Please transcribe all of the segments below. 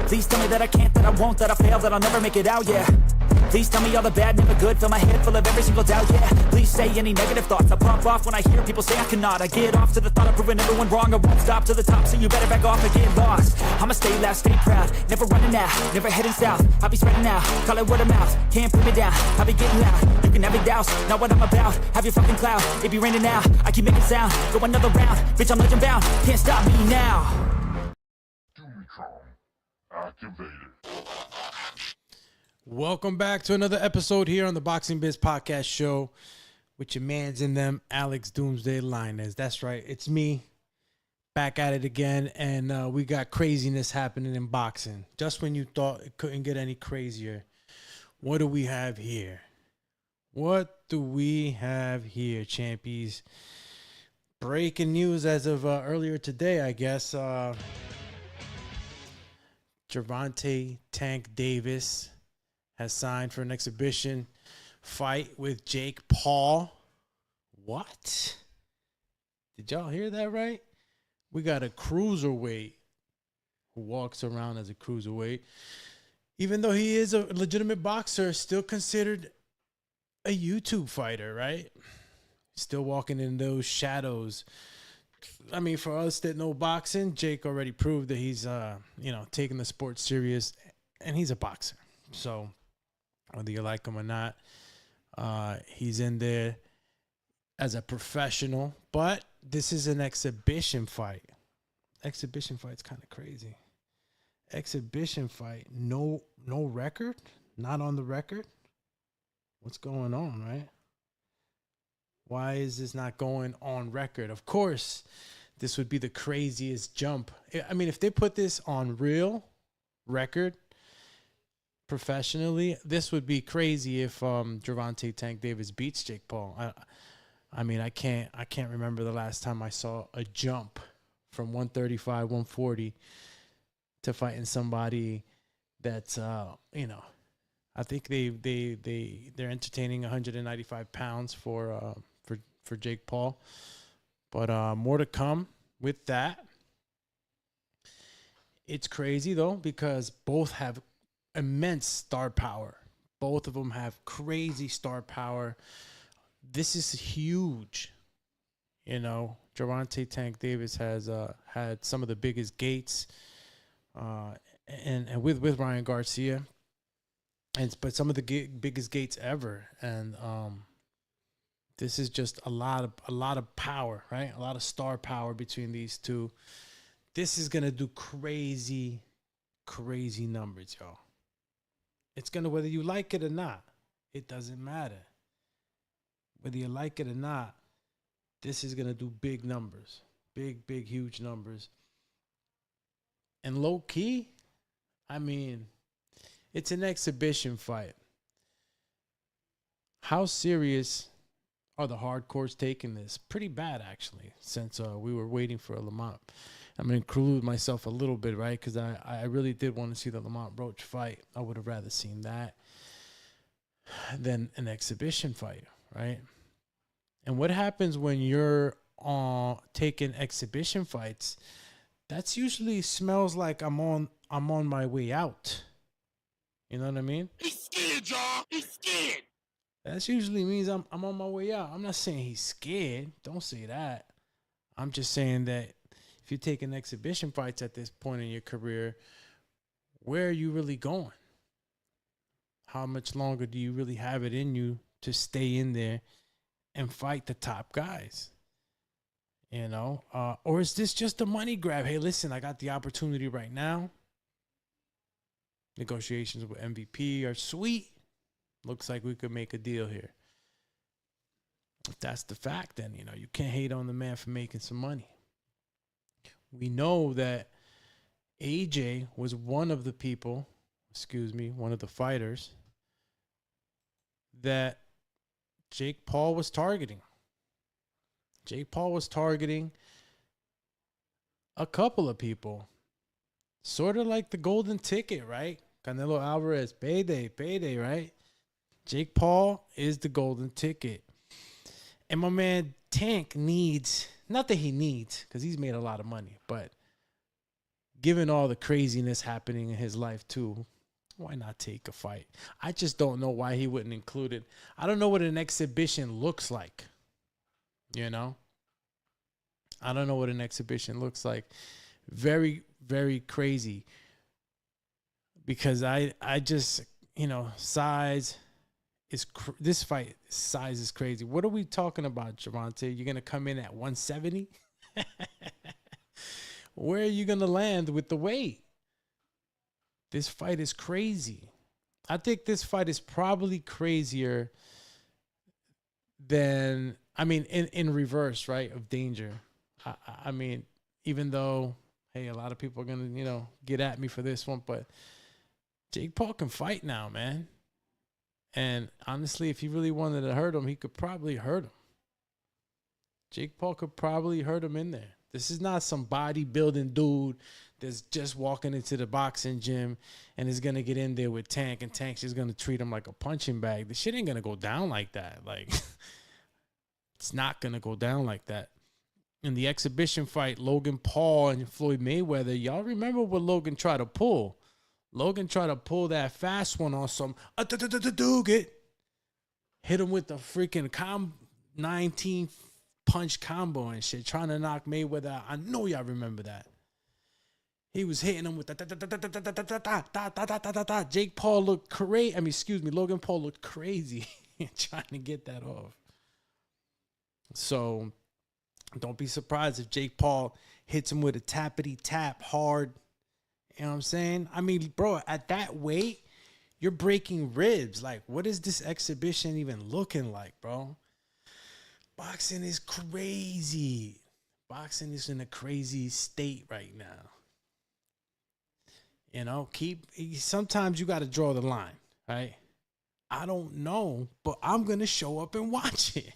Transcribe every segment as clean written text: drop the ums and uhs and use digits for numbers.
Please tell me that I can't, that I won't, that I fail, that I'll never make it out, yeah. Please tell me all the bad, never good, fill my head full of every single doubt, yeah. Please say any negative thoughts, I pop off when I hear people say I cannot. I get off to the thought of proving everyone wrong, I won't stop to the top, so you better back off and get lost. I'ma stay loud, stay proud, never running out, never heading south. I'll be spreading out, call it word of mouth, can't put me down, I'll be getting loud. You can have your doubts, not what I'm about, have your fucking cloud, it be raining now, I keep making sound, go another round, bitch I'm legend bound, can't stop me now. Activated. Welcome back to another episode here on the Boxing Biz Podcast Show with your mans in them, Alex Doomsday Liners. That's right, it's me, back at it again, and we got craziness happening in boxing. Just when you thought it couldn't get any crazier, what do we have here? What do we have here, champies? Breaking news as of earlier today, I guess. Gervonta Tank Davis has signed for an exhibition fight with Jake Paul. What? Did y'all hear that right? We got a cruiserweight who walks around as a cruiserweight. Even though he is a legitimate boxer, still considered a YouTube fighter, right? Still walking in those shadows. I mean, for us that know boxing, Jake already proved that he's, taking the sport serious, and he's a boxer. So whether you like him or not, he's in there as a professional. But this is an exhibition fight. Exhibition fight's kind of crazy. Exhibition fight, no record, not on the record. What's going on, right? Why is this not going on record? Of course, this would be the craziest jump. I mean, if they put this on real record professionally, this would be crazy if Gervonta Tank Davis beats Jake Paul. I mean, I can't remember the last time I saw a jump from 135, 140 to fighting somebody that's I think they're entertaining 195 pounds for Jake Paul, but more to come with that. It's crazy though because both have immense star power. Both of them have crazy star power. This is huge. Gervonta Tank Davis has had some of the biggest gates, and with Ryan Garcia. But some of the biggest gates ever, and this is just a lot of power, right? A lot of star power between these two. This is gonna do crazy numbers, y'all. It's gonna, whether you like it or not, it doesn't matter. Whether you like it or not, this is gonna do big numbers, big huge numbers. And low key, I mean, it's an exhibition fight. How serious are the hardcores taking this? Pretty bad, actually, since we were waiting for a Lamont. I'm going to include myself a little bit, right? Because I really did want to see the Lamont Roach fight. I would have rather seen that than an exhibition fight, right? And what happens when you're taking exhibition fights? That's usually smells like I'm on my way out. You know what I mean? He's scared, y'all. He's scared. That usually means I'm on my way out. I'm not saying he's scared. Don't say that. I'm just saying that if you're taking exhibition fights at this point in your career, where are you really going? How much longer do you really have it in you to stay in there and fight the top guys? Or is this just a money grab? Hey, listen, I got the opportunity right now. Negotiations with MVP are sweet. Looks like we could make a deal here. If that's the fact, then, you can't hate on the man for making some money. We know that AJ was one of the fighters that Jake Paul was targeting. Jake Paul was targeting a couple of people. Sort of like the golden ticket, right? Canelo Alvarez, payday, right? Jake Paul is the golden ticket. And my man Tank needs, not that he needs, because he's made a lot of money, but given all the craziness happening in his life too, why not take a fight? I just don't know why he wouldn't include it. I don't know what an exhibition looks like. You know? I don't know what an exhibition looks like. Very, very crazy. Because I just, size is this fight size is crazy. What are we talking about, Gervonta? You're gonna come in at 170? Where are you gonna land with the weight? This fight is crazy. I think this fight is probably crazier than, in reverse, right, of danger. I mean, even though, hey, a lot of people are gonna, get at me for this one, but Jake Paul can fight now, man. And honestly, if he really wanted to hurt him, he could probably hurt him. Jake Paul could probably hurt him in there. This is not some bodybuilding dude that's just walking into the boxing gym and is going to get in there with Tank, and Tank's just going to treat him like a punching bag. The shit ain't going to go down like that. Like, it's not going to go down like that. In the exhibition fight, Logan Paul and Floyd Mayweather, y'all remember what Logan tried to pull? Logan tried to pull that fast one on some hit him with the freaking 19 punch combo and shit, trying to knock Mayweather out. I know y'all remember that. He was hitting him with the Jake Paul looked crazy. Logan Paul looked crazy trying to get that off. So don't be surprised if Jake Paul hits him with a tappity tap hard. You know what I'm saying? I mean, bro, at that weight, you're breaking ribs. Like, what is this exhibition even looking like, bro? Boxing is crazy. Boxing is in a crazy state right now. Sometimes you got to draw the line, right? I don't know, but I'm going to show up and watch it.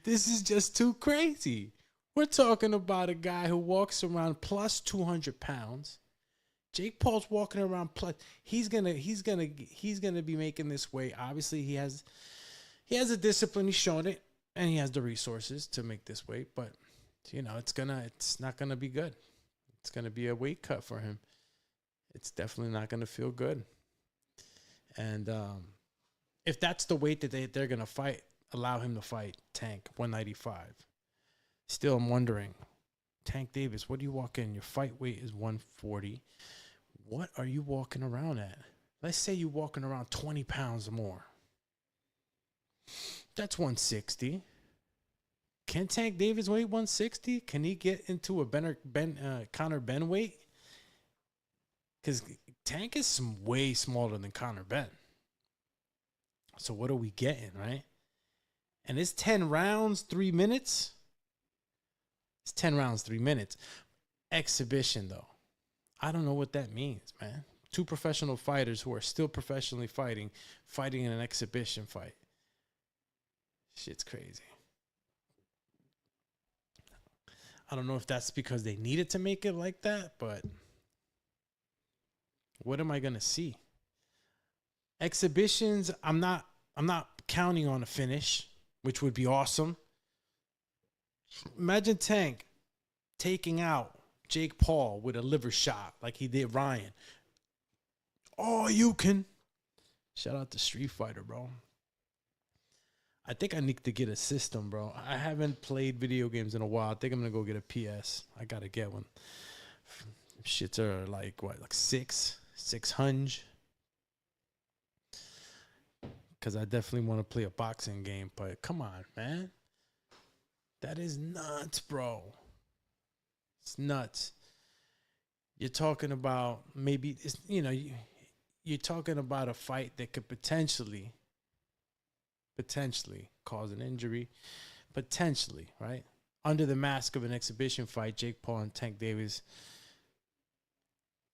This is just too crazy. We're talking about a guy who walks around plus 200 pounds. Jake Paul's walking around plus. He's gonna be making this weight. Obviously, he has a discipline. He's shown it, and he has the resources to make this weight. But it's not gonna be good. It's gonna be a weight cut for him. It's definitely not gonna feel good. And if that's the weight that they're gonna fight, allow him to fight Tank 195. Still, I'm wondering, Tank Davis, what do you walk in? Your fight weight is 140. What are you walking around at? Let's say you're walking around 20 pounds more. That's 160. Can Tank Davis weigh 160? Can he get into a Conor Benn weight? Because Tank is way smaller than Conor Benn. So what are we getting, right? And it's 10 rounds, 3 minutes. It's 10 rounds, 3 minutes. Exhibition, though. I don't know what that means, man. Two professional fighters who are still professionally fighting in an exhibition fight. Shit's crazy. I don't know if that's because they needed to make it like that, but what am I going to see? Exhibitions, I'm not counting on a finish, which would be awesome. Imagine Tank taking out Jake Paul with a liver shot like he did Ryan. Oh, you can. Shout out to Street Fighter, bro. I think I need to get a system, bro. I haven't played video games in a while. I think I'm going to go get a PS. I got to get one. Shits are like 600. Because I definitely want to play a boxing game. But come on, man. That is nuts, bro. It's nuts. You're talking about you're talking about a fight that could potentially cause an injury. Potentially, right? Under the mask of an exhibition fight, Jake Paul and Tank Davis,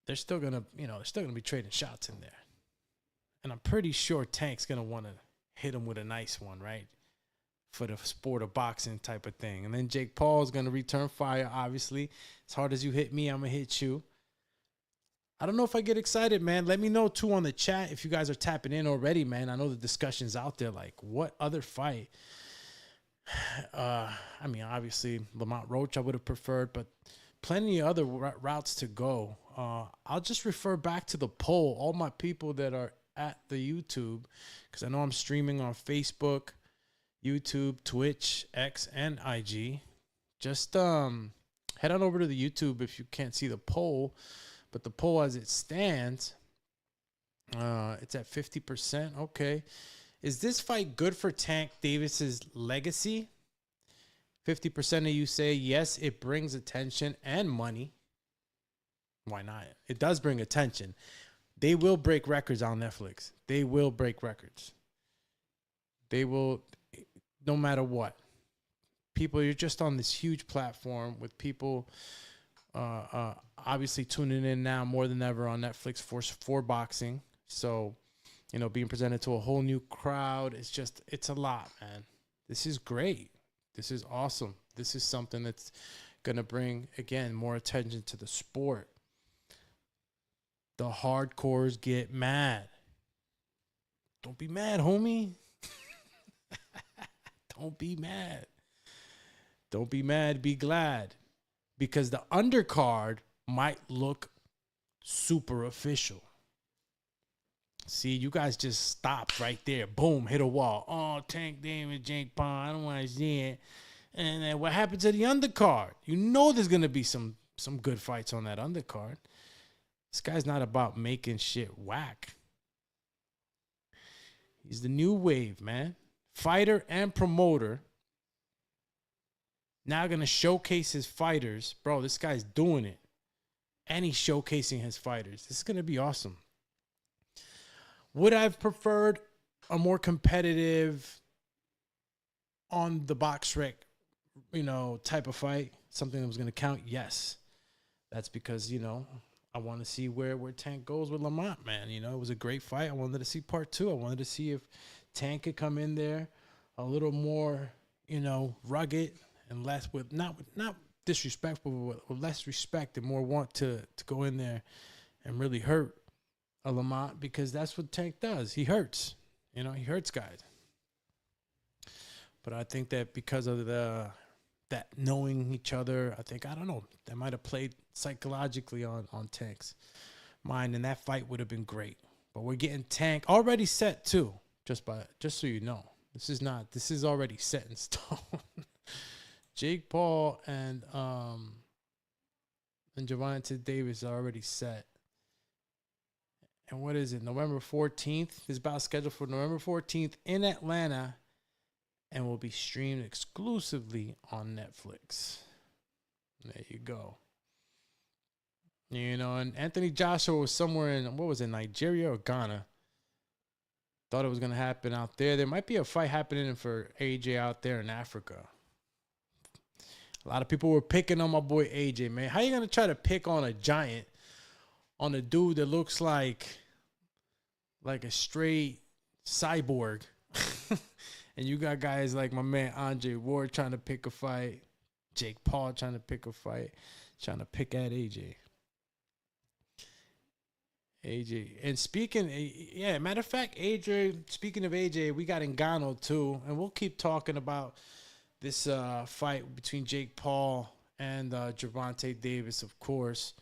they're still gonna be trading shots in there. And I'm pretty sure Tank's gonna want to hit him with a nice one, right? For the sport of boxing type of thing. And then Jake Paul is going to return fire, obviously. As hard as you hit me, I'm going to hit you. I don't know if I get excited, man. Let me know, too, on the chat if you guys are tapping in already, man. I know the discussion's out there. Like, what other fight? Obviously, Lamont Roach I would have preferred, but plenty of other routes to go. I'll just refer back to the poll. All my people that are at the YouTube, because I know I'm streaming on Facebook, YouTube, Twitch, X, and IG. Just head on over to the YouTube if you can't see the poll. But the poll as it stands, it's at 50%. Okay. Is this fight good for Tank Davis's legacy? 50% of you say yes, it brings attention and money. Why not? It does bring attention. They will break records on Netflix. They will break records. They will, no matter what. People, you're just on this huge platform with people obviously tuning in now more than ever on Netflix for boxing. So, you know, being presented to a whole new crowd, it's a lot, man. This is great. This is awesome. This is something that's going to bring, again, more attention to the sport. The hardcores get mad. Don't be mad, homie. Don't be mad. Don't be mad, be glad. Because the undercard might look super official. See, you guys just stopped right there. Boom, hit a wall. Oh, Tank Davis, Jake Paul, I don't want to see it. And then what happened to the undercard? You know there's going to be some good fights on that undercard. This guy's not about making shit whack. He's the new wave, man. Fighter and promoter. Now going to showcase his fighters. Bro, this guy's doing it. And he's showcasing his fighters. This is going to be awesome. Would I have preferred a more competitive on the box rec, type of fight? Something that was going to count? Yes. That's because, I want to see where Tank goes with Lamont, man. It was a great fight. I wanted to see part 2. I wanted to see if Tank could come in there a little more, rugged and less with not disrespectful, but with less respect and more want to go in there and really hurt a Lamont, because that's what Tank does. He hurts. He hurts guys. But I think that because of that knowing each other, I don't know, that might have played psychologically on Tank's mind, and that fight would have been great. But we're getting Tank already set too. Just so you know, this is already set in stone. Jake Paul and Gervonta Davis are already set. And what is it? November 14th. This bout scheduled for November 14th in Atlanta, and will be streamed exclusively on Netflix. There you go. And Anthony Joshua was somewhere in, Nigeria or Ghana? Thought it was going to happen out there. There might be a fight happening for AJ out there in Africa. A lot of people were picking on my boy AJ, man. How you going to try to pick on a giant, on a dude that looks like a straight cyborg? And you got guys like my man Andre Ward trying to pick a fight. Jake Paul trying to pick a fight. Trying to pick at AJ. And matter of fact, speaking of AJ, we got Ngannou too. And we'll keep talking about this fight between Jake Paul and Gervonta Davis, of course.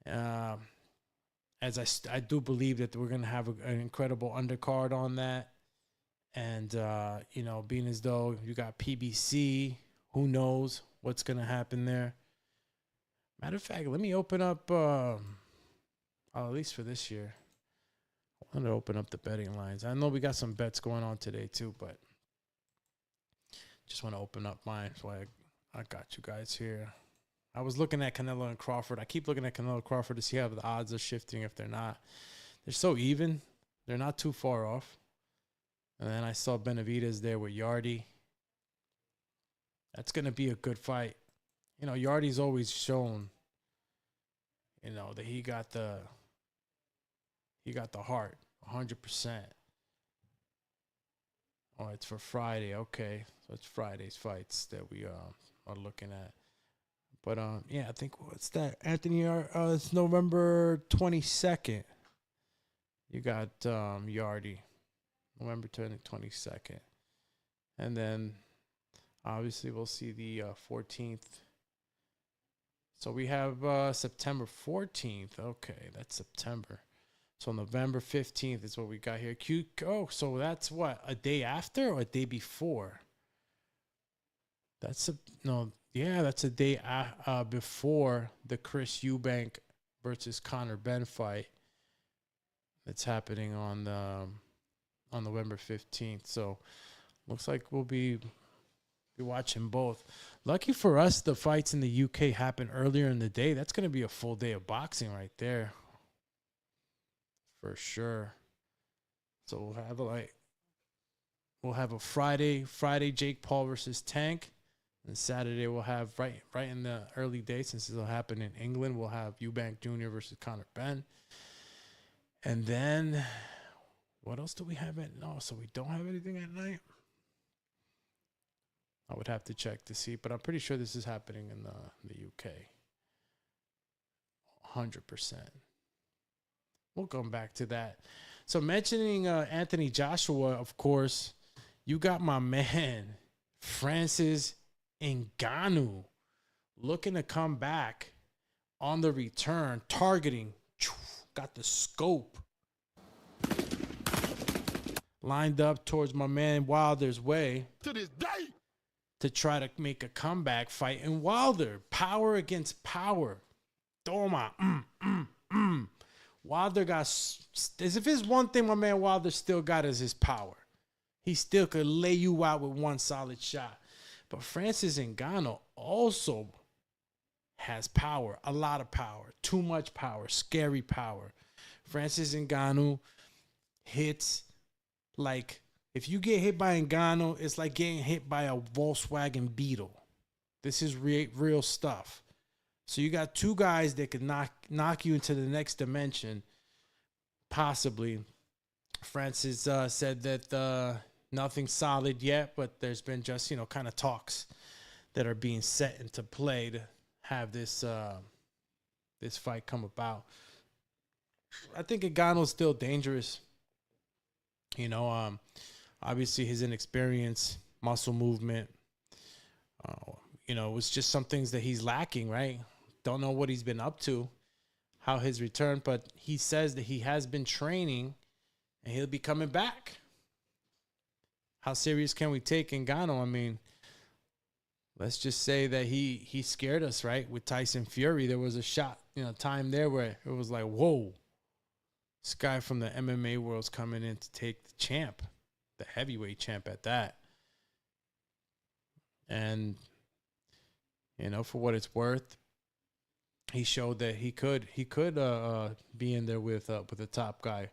As I do believe that we're going to have an incredible undercard on that. And, being as though you got PBC, who knows what's going to happen there. Matter of fact, let me open up, at least for this year, I want to open up the betting lines. I know we got some bets going on today too, but just want to open up mine. So I got you guys here. I was looking at Canelo and Crawford. I keep looking at Canelo and Crawford to see how the odds are shifting. If they're not, they're so even. They're not too far off. And then I saw Benavidez there with Yardy. That's going to be a good fight. Yardy's always shown, that he got the heart, 100%. Oh, it's for Friday. Okay. So it's Friday's fights that we are looking at. But, I think, what's that? Anthony, it's November 22nd. You got Yardy, November 22nd. And then, obviously, we'll see the 14th So we have September 14th. Okay, that's September. So November 15th is what we got here. So that's what, a day after or a day before? That's a day before the Chris Eubank versus Conor Benn fight. That's happening on November 15th. So looks like we'll be watching both. Lucky for us, the fights in the UK happen earlier in the day. That's going to be a full day of boxing right there. For sure. So we'll have a Friday Jake Paul versus Tank. And Saturday we'll have right in the early day, since it'll happen in England, we'll have Eubank Jr. versus Conor Benn. And then what else do we have so we don't have anything at night? I would have to check to see, but I'm pretty sure this is happening in the UK. 100%. We'll come back to that. So mentioning Anthony Joshua, of course, you got my man, Francis Ngannou, looking to come back on the return, targeting, got the scope lined up towards my man Wilder's way To this day. to try to make a comeback fight. And Wilder, power against power. Toma. Wilder got, as if it's one thing my man Wilder still got, is his power. He still could lay you out with one solid shot. But Francis Ngannou also has power, a lot of power, too much power, scary power. Francis Ngannou hits like, if you get hit by Ngannou, it's like getting hit by a Volkswagen Beetle. This is real stuff. So you got two guys that could knock you into the next dimension, possibly. Francis said that nothing solid yet, but there's been just, kind of talks that are being set into play to have this fight come about. I think Ngannou's still dangerous. Obviously his inexperience, muscle movement, it was just some things that he's lacking, right? Don't know what he's been up to, how his return, but he says that he has been training and he'll be coming back. How serious can we take Ngannou? I mean, let's just say that he scared us, right? With Tyson Fury, there was a shot, time there where it was like, whoa, this guy from the MMA world's coming in to take the champ, the heavyweight champ at that. And, for what it's worth, he showed that he could be in there with the top guy.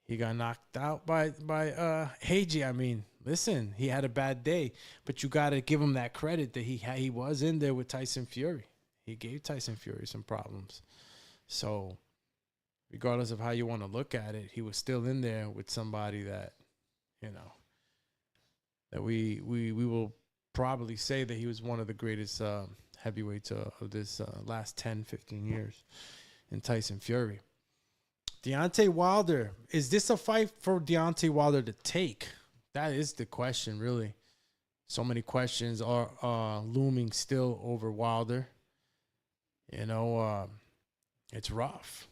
He got knocked out by Heiji. I mean, listen, he had a bad day, but you got to give him that credit that he was in there with Tyson Fury. He gave Tyson Fury some problems. So regardless of how you want to look at it, he was still in there with somebody that, that we will probably say that he was one of the greatest heavyweights of this last 10, 15 years in Tyson Fury. Deontay Wilder. Is this a fight for Deontay Wilder to take? That is the question, really. So many questions are looming still over Wilder. It's rough.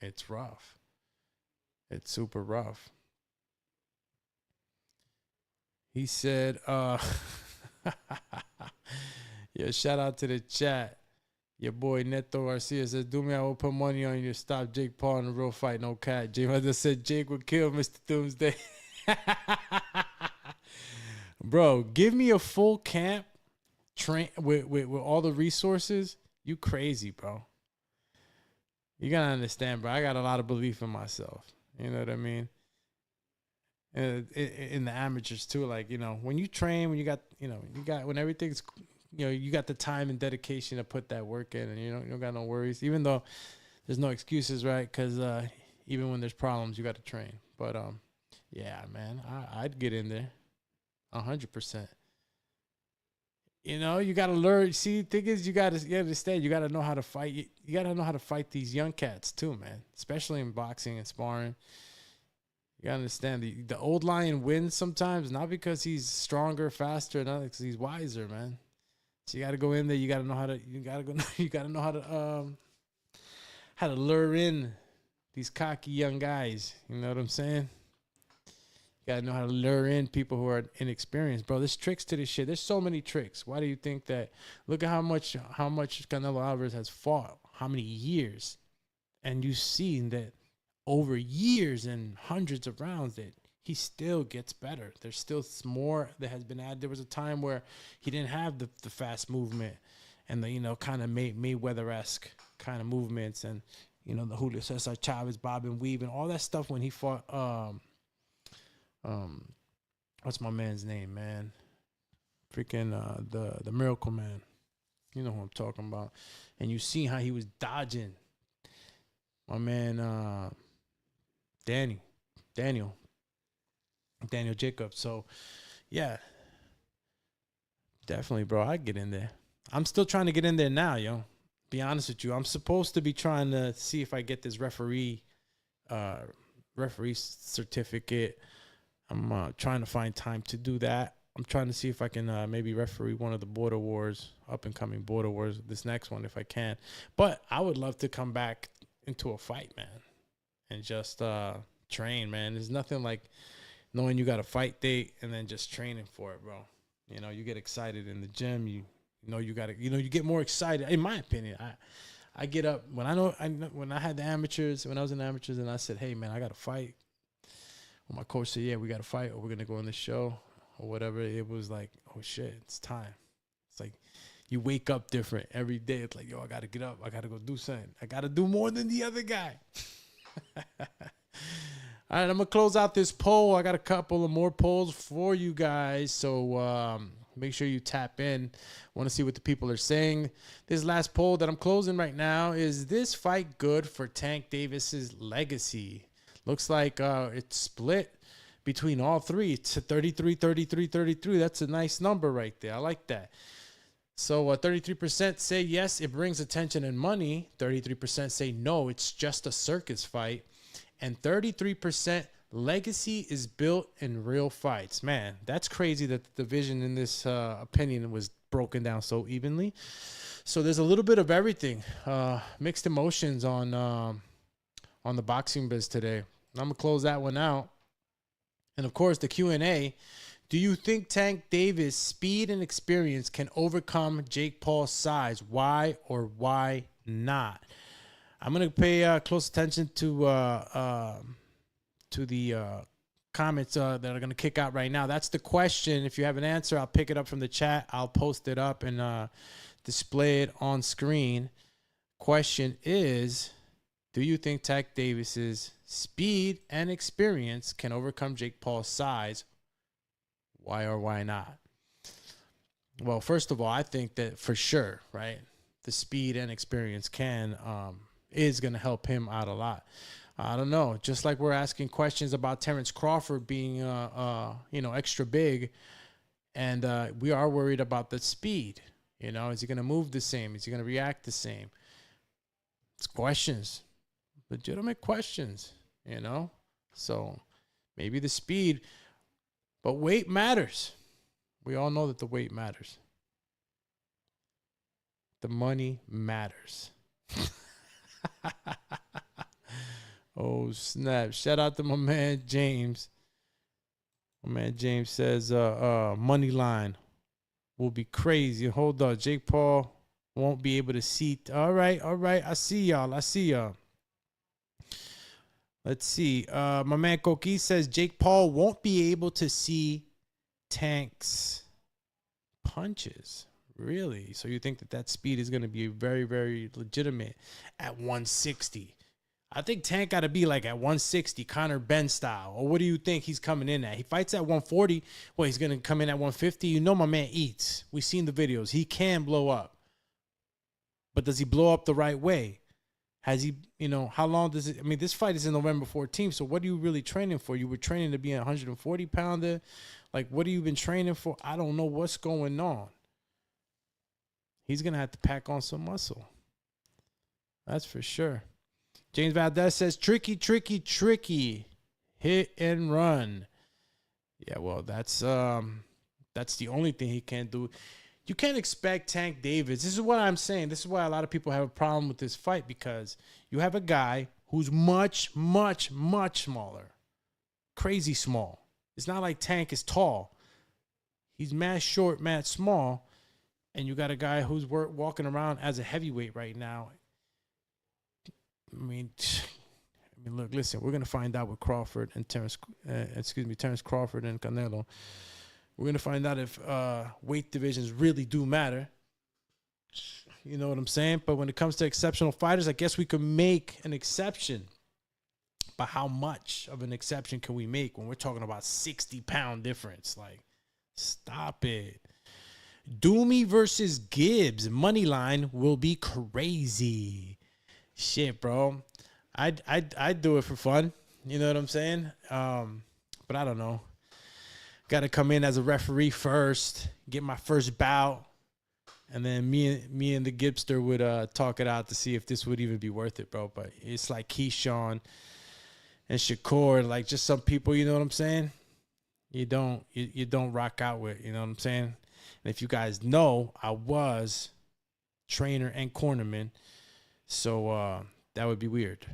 It's rough. It's super rough. He said, yeah, shout out to the chat. Your boy Neto Garcia says, do me, I will put money on you to stop Jake Paul in a real fight, no cat. Jake just said Jake would kill Mr. Doomsday. Bro, give me a full camp train with all the resources. You crazy, bro. You gotta understand, bro. I got a lot of belief in myself. You know what I mean? In the amateurs too, like, when you train, when you got, when everything's, you got the time and dedication to put that work in, and you don't got no worries, even though there's no excuses, right? Because even when there's problems, you got to train. But yeah, man, I'd get in there 100%. You got to learn. See, the thing is, you understand, you got to know how to fight. You got to know how to fight these young cats too, man, especially in boxing and sparring. You got to understand, the old lion wins sometimes, not because he's stronger, faster, not because he's wiser, man. So you got to go in there. You got to know how to. You got to know how to lure in these cocky young guys. You know what I'm saying? You got to know how to lure in people who are inexperienced, bro. There's tricks to this shit. There's so many tricks. Why do you think that? Look at how much Canelo Alvarez has fought. How many years, and you've seen that over years and hundreds of rounds that he still gets better. There's still more that has been added. There was a time where he didn't have the fast movement and the, kind of Mayweather-esque kind of movements and, the Julio Cesar Chavez, bob and weave and all that stuff when he fought, what's my man's name, man? Freaking the Miracle Man. You know who I'm talking about. And you see how he was dodging. My man, Daniel Jacobs. So, yeah, definitely, bro. I get in there. I'm still trying to get in there now, yo. Be honest with you. I'm supposed to be trying to see if I get this referee certificate. I'm trying to find time to do that. I'm trying to see if I can maybe referee one of the Border Wars, up-and-coming Border Wars, this next one if I can. But I would love to come back into a fight, man, and just train, man. There's nothing like knowing you got a fight date and then just training for it, bro. You get excited in the gym. You get more excited. In my opinion, I get up when when I had the amateurs, when I was in the amateurs, and I said, hey, man, I got to fight. Well, my coach said, yeah, we got to fight, or we're going to go on the show or whatever. It was like, oh, shit, it's time. It's like you wake up different every day. It's like, yo, I got to get up. I got to go do something. I got to do more than the other guy. All right, I'm going to close out this poll. I got a couple of more polls for you guys. So make sure you tap in. Want to see what the people are saying. This last poll that I'm closing right now is this fight good for Tank Davis's legacy? Looks like it's split between all three. It's a 33, 33, 33. That's a nice number right there. I like that. So 33% say yes, it brings attention and money. 33% say no, it's just a circus fight. And 33% legacy is built in real fights. Man, that's crazy that the division in this opinion was broken down so evenly. So there's a little bit of everything. Mixed emotions on the boxing biz today. I'm going to close that one out. And, of course, the Q&A. Do you think Tank Davis' speed and experience can overcome Jake Paul's size? Why or why not? I'm going to pay close attention to the comments that are going to kick out right now. That's the question. If you have an answer, I'll pick it up from the chat. I'll post it up and display it on screen. Question is, do you think Tank Davis's speed and experience can overcome Jake Paul's size? Why or why not? Well, first of all, I think that for sure, right? The speed and experience is going to help him out a lot. I don't know. Just like we're asking questions about Terrence Crawford being, extra big, and we are worried about the speed. Is he going to move the same? Is he going to react the same? It's questions, legitimate questions. So maybe the speed, but weight matters. We all know that the weight matters. The money matters. Oh, snap. Shout out to my man, James. My man, James says, money line will be crazy. Hold on. Jake Paul won't be able to see. All right. I see y'all. Let's see. My man, Koki says Jake Paul won't be able to see Tank's punches. Really? So you think that speed is going to be very, very legitimate at 160? I think Tank got to be like at 160, Conor Ben style. Or what do you think he's coming in at? He fights at 140. Well, he's going to come in at 150. My man eats. We've seen the videos. He can blow up. But does he blow up the right way? Has he, how long does it? I mean, this fight is in November 14th. So what are you really training for? You were training to be a 140-pounder. Like, what have you been training for? I don't know what's going on. He's going to have to pack on some muscle. That's for sure. James Valdez says, tricky. Hit and run. Yeah, well, that's the only thing he can't do. You can't expect Tank Davis. This is what I'm saying. This is why a lot of people have a problem with this fight, because you have a guy who's much, much, much smaller. Crazy small. It's not like Tank is tall. He's mad short, mad small. And you got a guy who's walking around as a heavyweight right now. I mean, look, listen, we're going to find out with Crawford and Terrence Crawford and Canelo. We're going to find out if weight divisions really do matter. You know what I'm saying? But when it comes to exceptional fighters, I guess we could make an exception. But how much of an exception can we make when we're talking about 60-pound difference? Like, stop it. Doomy versus Gibbs. Money line will be crazy. Shit, bro. I'd do it for fun. You know what I'm saying? But I don't know. Got to come in as a referee first, get my first bout, and then me and the Gibster would talk it out to see if this would even be worth it, bro. But it's like Keyshawn and Shakur, like just some people, you know what I'm saying? You don't rock out with, you know what I'm saying? And if you guys know, I was trainer and cornerman, so that would be weird,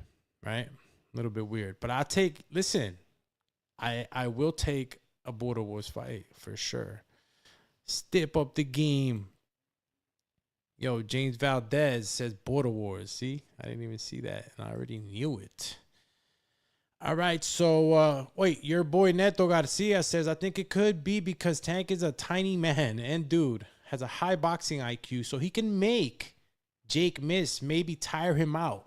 right? A little bit weird. But I will take a Border Wars fight for sure. Step up the game. Yo, James Valdez says Border Wars. See? I didn't even see that, and I already knew it. All right, so wait, your boy Neto Garcia says, I think it could be because Tank is a tiny man and dude has a high boxing IQ, so he can make Jake miss, maybe tire him out.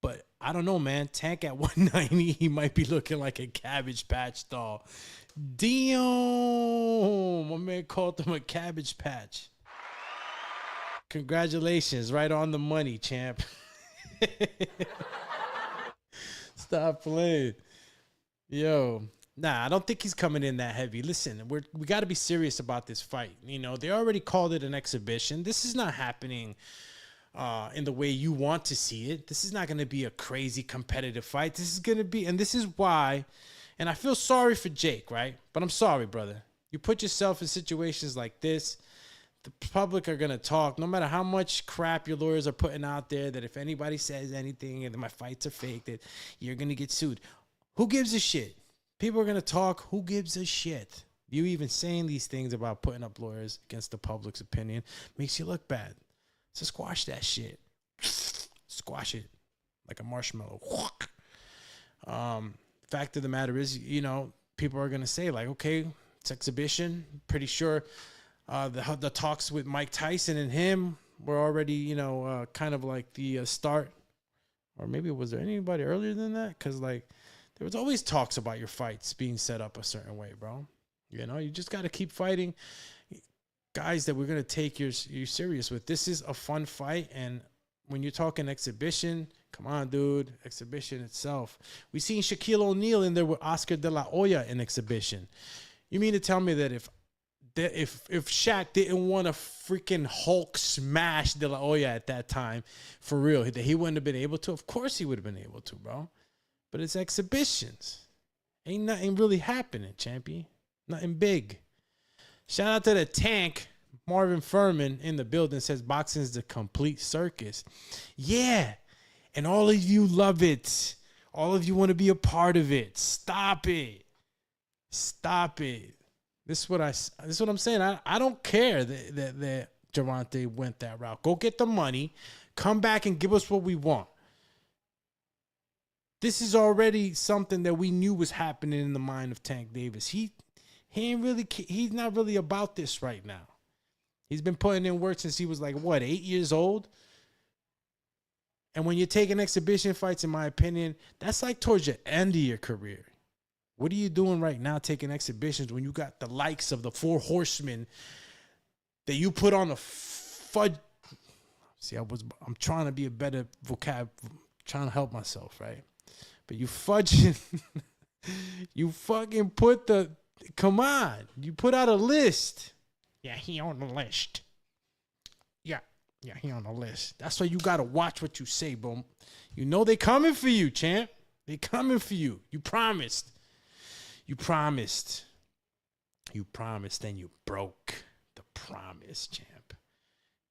But I don't know, man. Tank at 190, he might be looking like a Cabbage Patch doll. Damn, my man called him a Cabbage Patch. Congratulations, right on the money, champ. Stop playing. Yo, nah, I don't think he's coming in that heavy. Listen, we got to be serious about this fight. You know, they already called it an exhibition. This is not happening in the way you want to see it. This is not going to be a crazy competitive fight. This is going to be, and this is why, and I feel sorry for Jake, right? But I'm sorry, brother. You put yourself in situations like this, the public are going to talk, no matter how much crap your lawyers are putting out there, that if anybody says anything and my fights are fake, that you're going to get sued. Who gives a shit? People are going to talk. Who gives a shit? You even saying these things about putting up lawyers against the public's opinion makes you look bad. So squash that shit. Squash it like a marshmallow. Fact of the matter is, you know, people are going to say like, okay, it's exhibition. Pretty sure the talks with Mike Tyson and him were already, you know, kind of like the start. Or maybe was there anybody earlier than that? Because, like, there was always talks about your fights being set up a certain way, bro. You know, you just got to keep fighting guys that we're going to take you serious with. This is a fun fight, and when you're talking exhibition, come on, dude, exhibition itself. We seen Shaquille O'Neal in there with Oscar De La Hoya in exhibition. You mean to tell me that if Shaq didn't want to freaking Hulk smash De La Hoya at that time, for real, that he wouldn't have been able to? Of course he would have been able to, bro. But it's exhibitions. Ain't nothing really happening, champion. Nothing big. Shout out to the Tank. Marvin Furman in the building says boxing is the complete circus. Yeah. And all of you love it. All of you want to be a part of it. Stop it. Stop it. This is what I'm saying. I don't care that Gervonta went that route. Go get the money. Come back and give us what we want. This is already something that we knew was happening in the mind of Tank Davis. He's not really about this right now. He's been putting in work since he was like, 8 years old? And when you're taking exhibition fights, in my opinion, that's like towards the end of your career. What are you doing right now taking exhibitions when you got the likes of the Four Horsemen that you put on the fudge? See, I'm trying to be a better trying to help myself, right? But you fudging, you fucking put come on, you put out a list. Yeah, he on the list. Yeah, he on the list. That's why you got to watch what you say, bro. You know they coming for you, champ. They coming for you. You promised. You promised. You promised, then you broke. The promise, champ.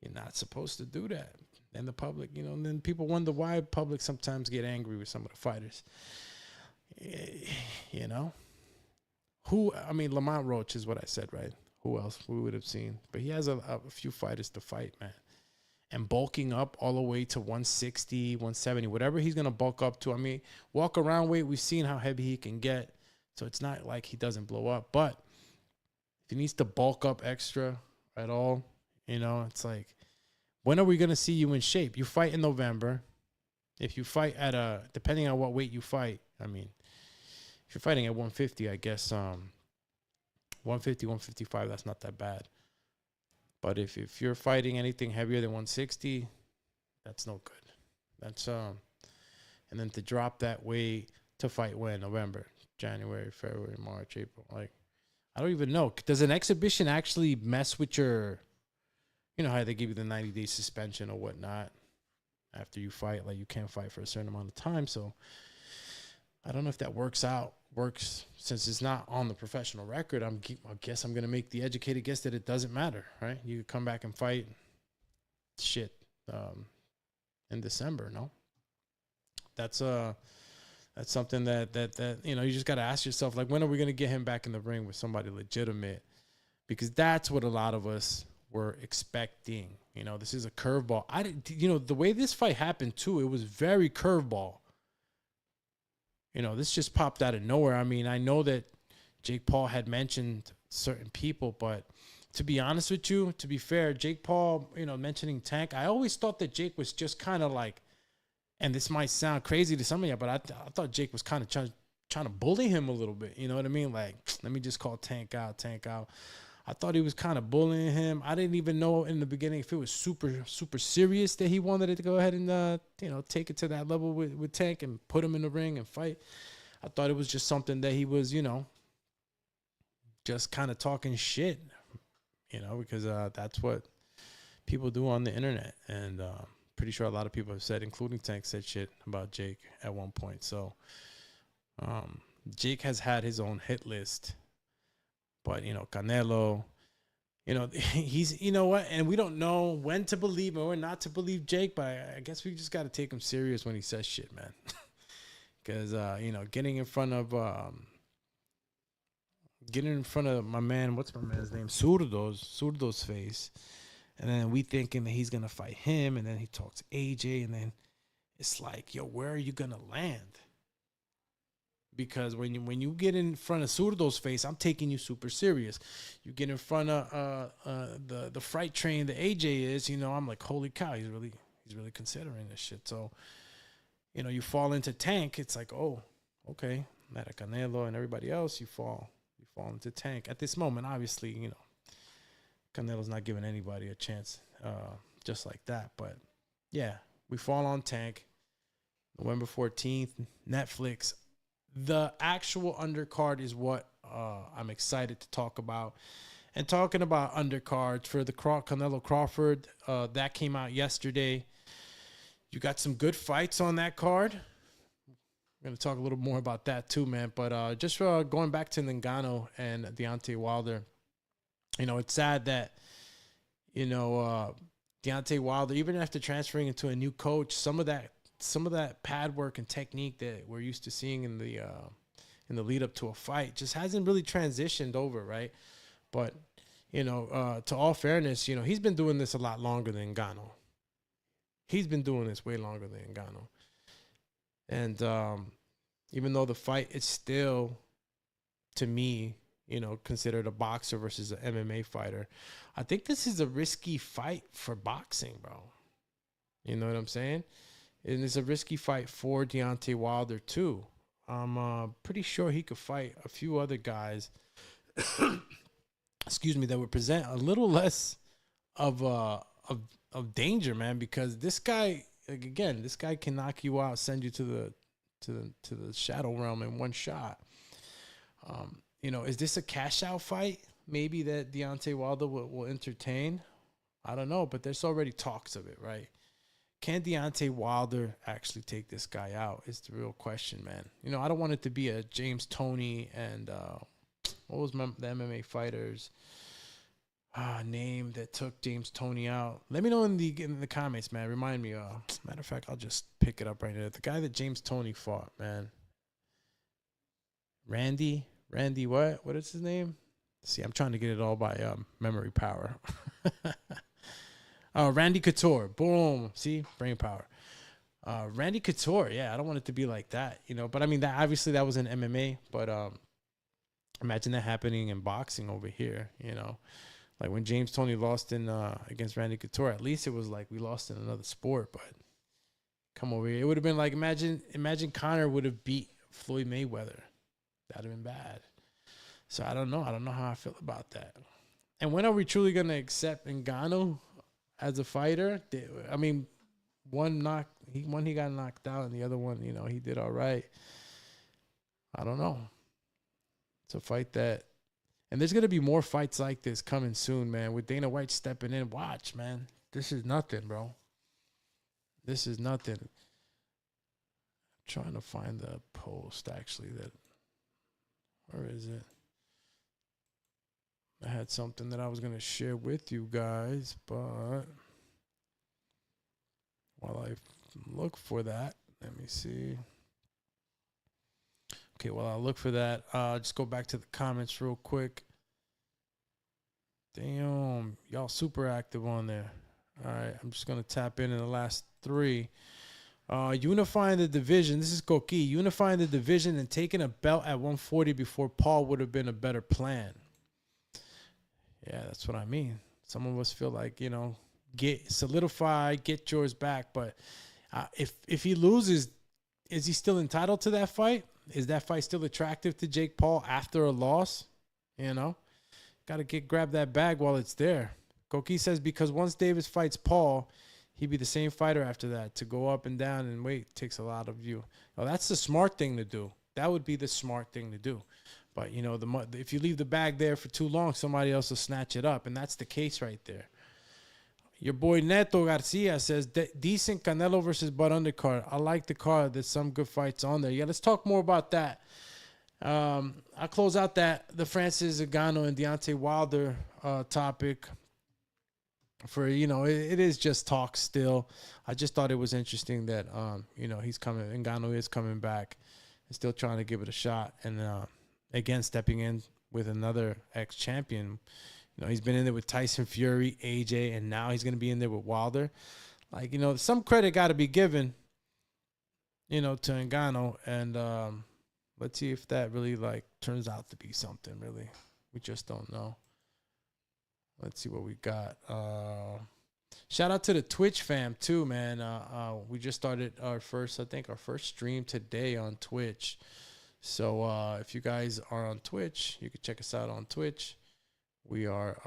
You're not supposed to do that. And the public, and then people wonder why public sometimes get angry with some of the fighters. Lamont Roach is what I said, right? Who else we would have seen? But he has a few fighters to fight, man. And bulking up all the way to 160, 170, whatever he's going to bulk up to. I mean, walk around weight, we've seen how heavy he can get. So it's not like he doesn't blow up. But if he needs to bulk up extra at all, it's like, when are we going to see you in shape? You fight in November. If you fight depending on what weight you fight, I mean, if you're fighting at 150, I guess 150, 155, that's not that bad. But if you're fighting anything heavier than 160, that's no good. That's and then to drop that weight to fight when? November, January, February, March, April. Like, I don't even know. Does an exhibition actually mess with your, how they give you the 90-day suspension or whatnot after you fight? Like, you can't fight for a certain amount of time. So I don't know if that works since it's not on the professional record. I guess I'm going to make the educated guess that it doesn't matter, right? You could come back and fight in December, no? That's something that you just got to ask yourself, like, when are we going to get him back in the ring with somebody legitimate? Because that's what a lot of us were expecting. This is a curveball. The way this fight happened too, it was very curveball. This just popped out of nowhere. I mean, I know that Jake Paul had mentioned certain people, but to be honest with you, to be fair, Jake Paul, mentioning Tank, I always thought that Jake was just kind of like, and this might sound crazy to some of you, but I thought Jake was kind of trying to bully him a little bit. You know what I mean? Like, let me just call Tank out. I thought he was kind of bullying him. I didn't even know in the beginning if it was super, super serious that he wanted it to go ahead and, take it to that level with Tank and put him in the ring and fight. I thought it was just something that he was, just kind of talking shit, because that's what people do on the internet. And pretty sure a lot of people have said, including Tank, said shit about Jake at one point. So Jake has had his own hit list. But, Canelo, he's, what? And we don't know when to believe or not to believe Jake, but I guess we just got to take him serious when he says shit, man. Because, getting in front of my man, what's my man's name? Zurdo's face. And then we thinking that he's going to fight him. And then he talks AJ. And then it's like, yo, where are you going to land? Because when you get in front of Zurdo's face, I'm taking you super serious. You get in front of the fright train that AJ is, I'm like, holy cow, he's really considering this shit. So, you fall into Tank, it's like, oh, okay, not a Canelo and everybody else, you fall into Tank. At this moment, obviously, Canelo's not giving anybody a chance just like that. But yeah, we fall on Tank. November 14th, Netflix. The actual undercard is what I'm excited to talk about. And talking about undercards for the Canelo Crawford, that came out yesterday. You got some good fights on that card. We're going to talk a little more about that too, man. But just going back to Ngannou and Deontay Wilder, it's sad that, Deontay Wilder, even after transferring into a new coach, some of that pad work and technique that we're used to seeing in the lead up to a fight just hasn't really transitioned over, right? But, to all fairness, he's been doing this a lot longer than Ngannou. He's been doing this way longer than Ngannou. And even though the fight is still, to me, considered a boxer versus an MMA fighter, I think this is a risky fight for boxing, bro. You know what I'm saying? And it's a risky fight for Deontay Wilder, too. I'm pretty sure he could fight a few other guys, that would present a little less of danger, man, because this guy, this guy can knock you out, send you to the shadow realm in one shot. Is this a cash out fight? Maybe that Deontay Wilder will entertain. I don't know, but there's already talks of it, right? Can Deontay Wilder actually take this guy out? It's the real question, man. I don't want it to be a James Toney and what was the MMA fighters? name that took James Toney out. Let me know in the comments, man. Remind me. Matter of fact, I'll just pick it up right now. The guy that James Toney fought, man. Randy what? What is his name? See, I'm trying to get it all by memory power. Randy Couture. Boom. See? Brain power. Randy Couture. Yeah, I don't want it to be like that, you know. But I mean, that obviously that was in MMA. But imagine that happening in boxing over here, you know. Like when James Toney lost in against Randy Couture, at least it was like we lost in another sport. But come over here. It would have been like, imagine Conor would have beat Floyd Mayweather. That would have been bad. So I don't know. I don't know how I feel about that. And when are we truly going to accept Ngannou as a fighter? I mean, one he got knocked out, and the other one, you know, he did all right. I don't know. It's a fight that, and there's going to be more fights like this coming soon, man, with Dana White stepping in. Watch, man. This is nothing, bro. This is nothing. I'm trying to find the post, actually, that, where is it? I had something that I was going to share with you guys, but while I look for that, let me see. Okay, while I look for that, just go back to the comments real quick. Damn, y'all super active on there. All right, I'm just going to tap in the last three. Unifying the division. This is Koki. Unifying the division and taking a belt at 140 before Paul would have been a better plan. Yeah, that's what I mean. Some of us feel like, you know, solidify, get yours back. But if he loses, is he still entitled to that fight? Is that fight still attractive to Jake Paul after a loss? You know, got to grab that bag while it's there. Koki says because once Davis fights Paul, he'd be the same fighter after that. To go up and down and wait takes a lot of you. Well, that's the smart thing to do. That would be the smart thing to do. But, you know, if you leave the bag there for too long, somebody else will snatch it up. And that's the case right there. Your boy Neto Garcia says, decent Canelo versus Bud undercard. I like the card. There's some good fights on there. Yeah, let's talk more about that. I'll close out the Francis Ngannou and Deontay Wilder topic. For, you know, it is just talk still. I just thought it was interesting that, you know, Ngannou is coming back and still trying to give it a shot. And, again, stepping in with another ex-champion. You know, he's been in there with Tyson Fury, AJ, and now he's going to be in there with Wilder. Like, you know, some credit got to be given, you know, to Ngannou. And let's see if that really, like, turns out to be something, really. We just don't know. Let's see what we got. Shout out to the Twitch fam, too, man. We just started our first stream today on Twitch. So if you guys are on Twitch, you can check us out on Twitch. We are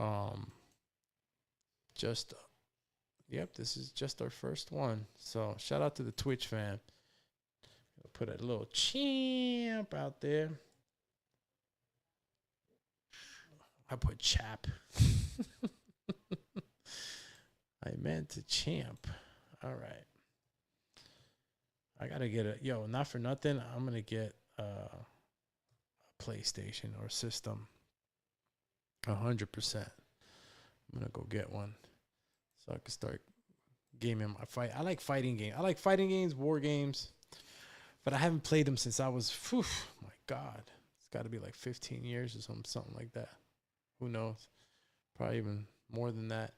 this is just our first one. So shout out to the Twitch fam. I'll put a little champ out there. I put chap. I meant to champ. All right. I got to get not for nothing. I'm going to get a PlayStation or system 100%. I'm gonna go get one so I can start gaming my fight. I like fighting games. I like fighting games, war games, but I haven't played them since I was, my God, it's got to be like 15 years or something like that. Who knows? Probably even more than that.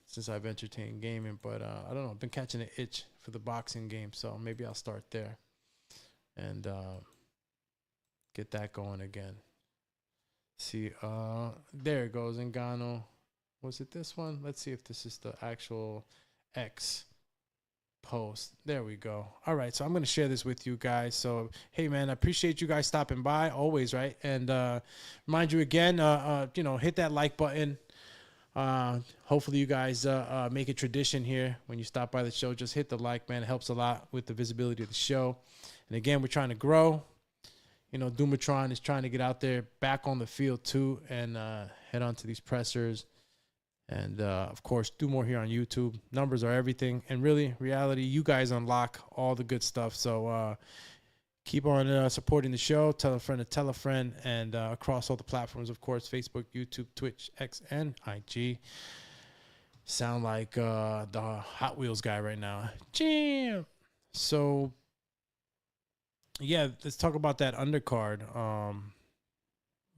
Since I've entertained gaming, but I don't know. I've been catching an itch for the boxing game, so maybe I'll start there and get that going again. See, there it goes, Ngannou. Was it this one? Let's see if this is the actual X post. There we go. All right, so I'm going to share this with you guys. So, hey, man, I appreciate you guys stopping by always, right? And remind you again, you know, hit that like button. Hopefully you guys make a tradition here when you stop by the show. Just hit the like, man. It helps a lot with the visibility of the show. And again, we're trying to grow. You know, Doomatron is trying to get out there back on the field too and head on to these pressers. And, of course, do more here on YouTube. Numbers are everything. And really, reality, you guys unlock all the good stuff. So Keep on supporting the show. Tell a friend to tell a friend. And across all the platforms, of course, Facebook, YouTube, Twitch, X, and IG. Sound like the Hot Wheels guy right now. Jam. So, yeah, let's talk about that undercard.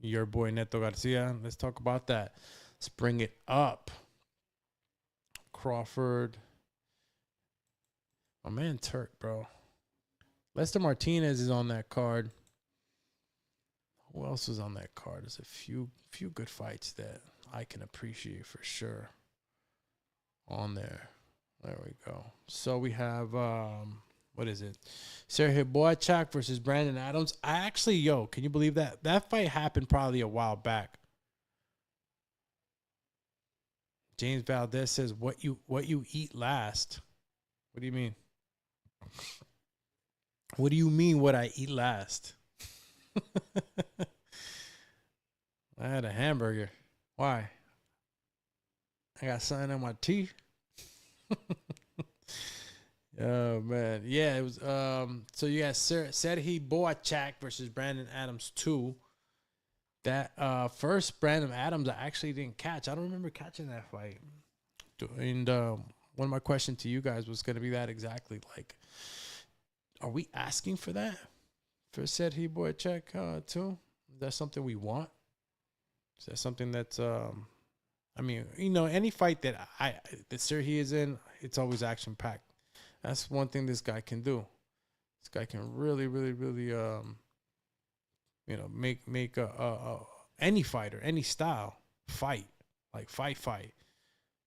Your boy Neto Garcia. Let's talk about that. Let's bring it up. Crawford. My man Turk, bro. Lester Martinez is on that card. Who else is on that card? There's a few good fights that I can appreciate for sure on there. There we go. So we have what is it? Sergey Boychuk versus Brandon Adams. I actually, can you believe that? That fight happened probably a while back. James Valdez says, what you eat last? What do you mean? What do you mean what I eat last? I had a hamburger. Why? I got something on my teeth. Oh man. Yeah, it was so you got Sergey Boychuk versus Brandon Adams 2. That first Brandon Adams I actually didn't catch. I don't remember catching that fight. And one of my questions to you guys was gonna be that exactly. Like, are we asking for that? For Sergey Boychuk too? Is that something we want? Is that something that's I mean, any fight that Sergey is in, it's always action packed. That's one thing this guy can do. This guy can really, really, really make any fighter, any style fight.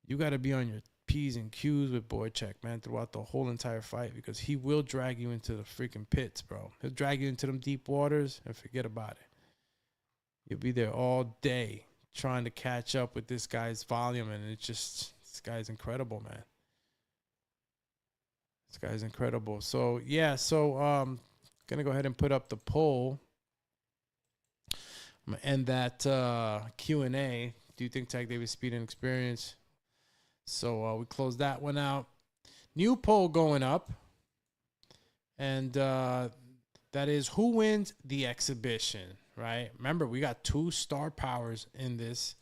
You got to be on your P's and Q's with Boychuk, man, throughout the whole entire fight, because he will drag you into the freaking pits, bro. He'll drag you into them deep waters and forget about it. You'll be there all day trying to catch up with this guy's volume, and this guy's incredible, man. This guy's incredible. So, yeah, gonna go ahead and put up the poll. I'm gonna end that Q&A. Do you think Tank Davis speed and experience? So we closed that one out. New poll going up. And that is, who wins the exhibition, right? Remember, we got 2 star powers in this.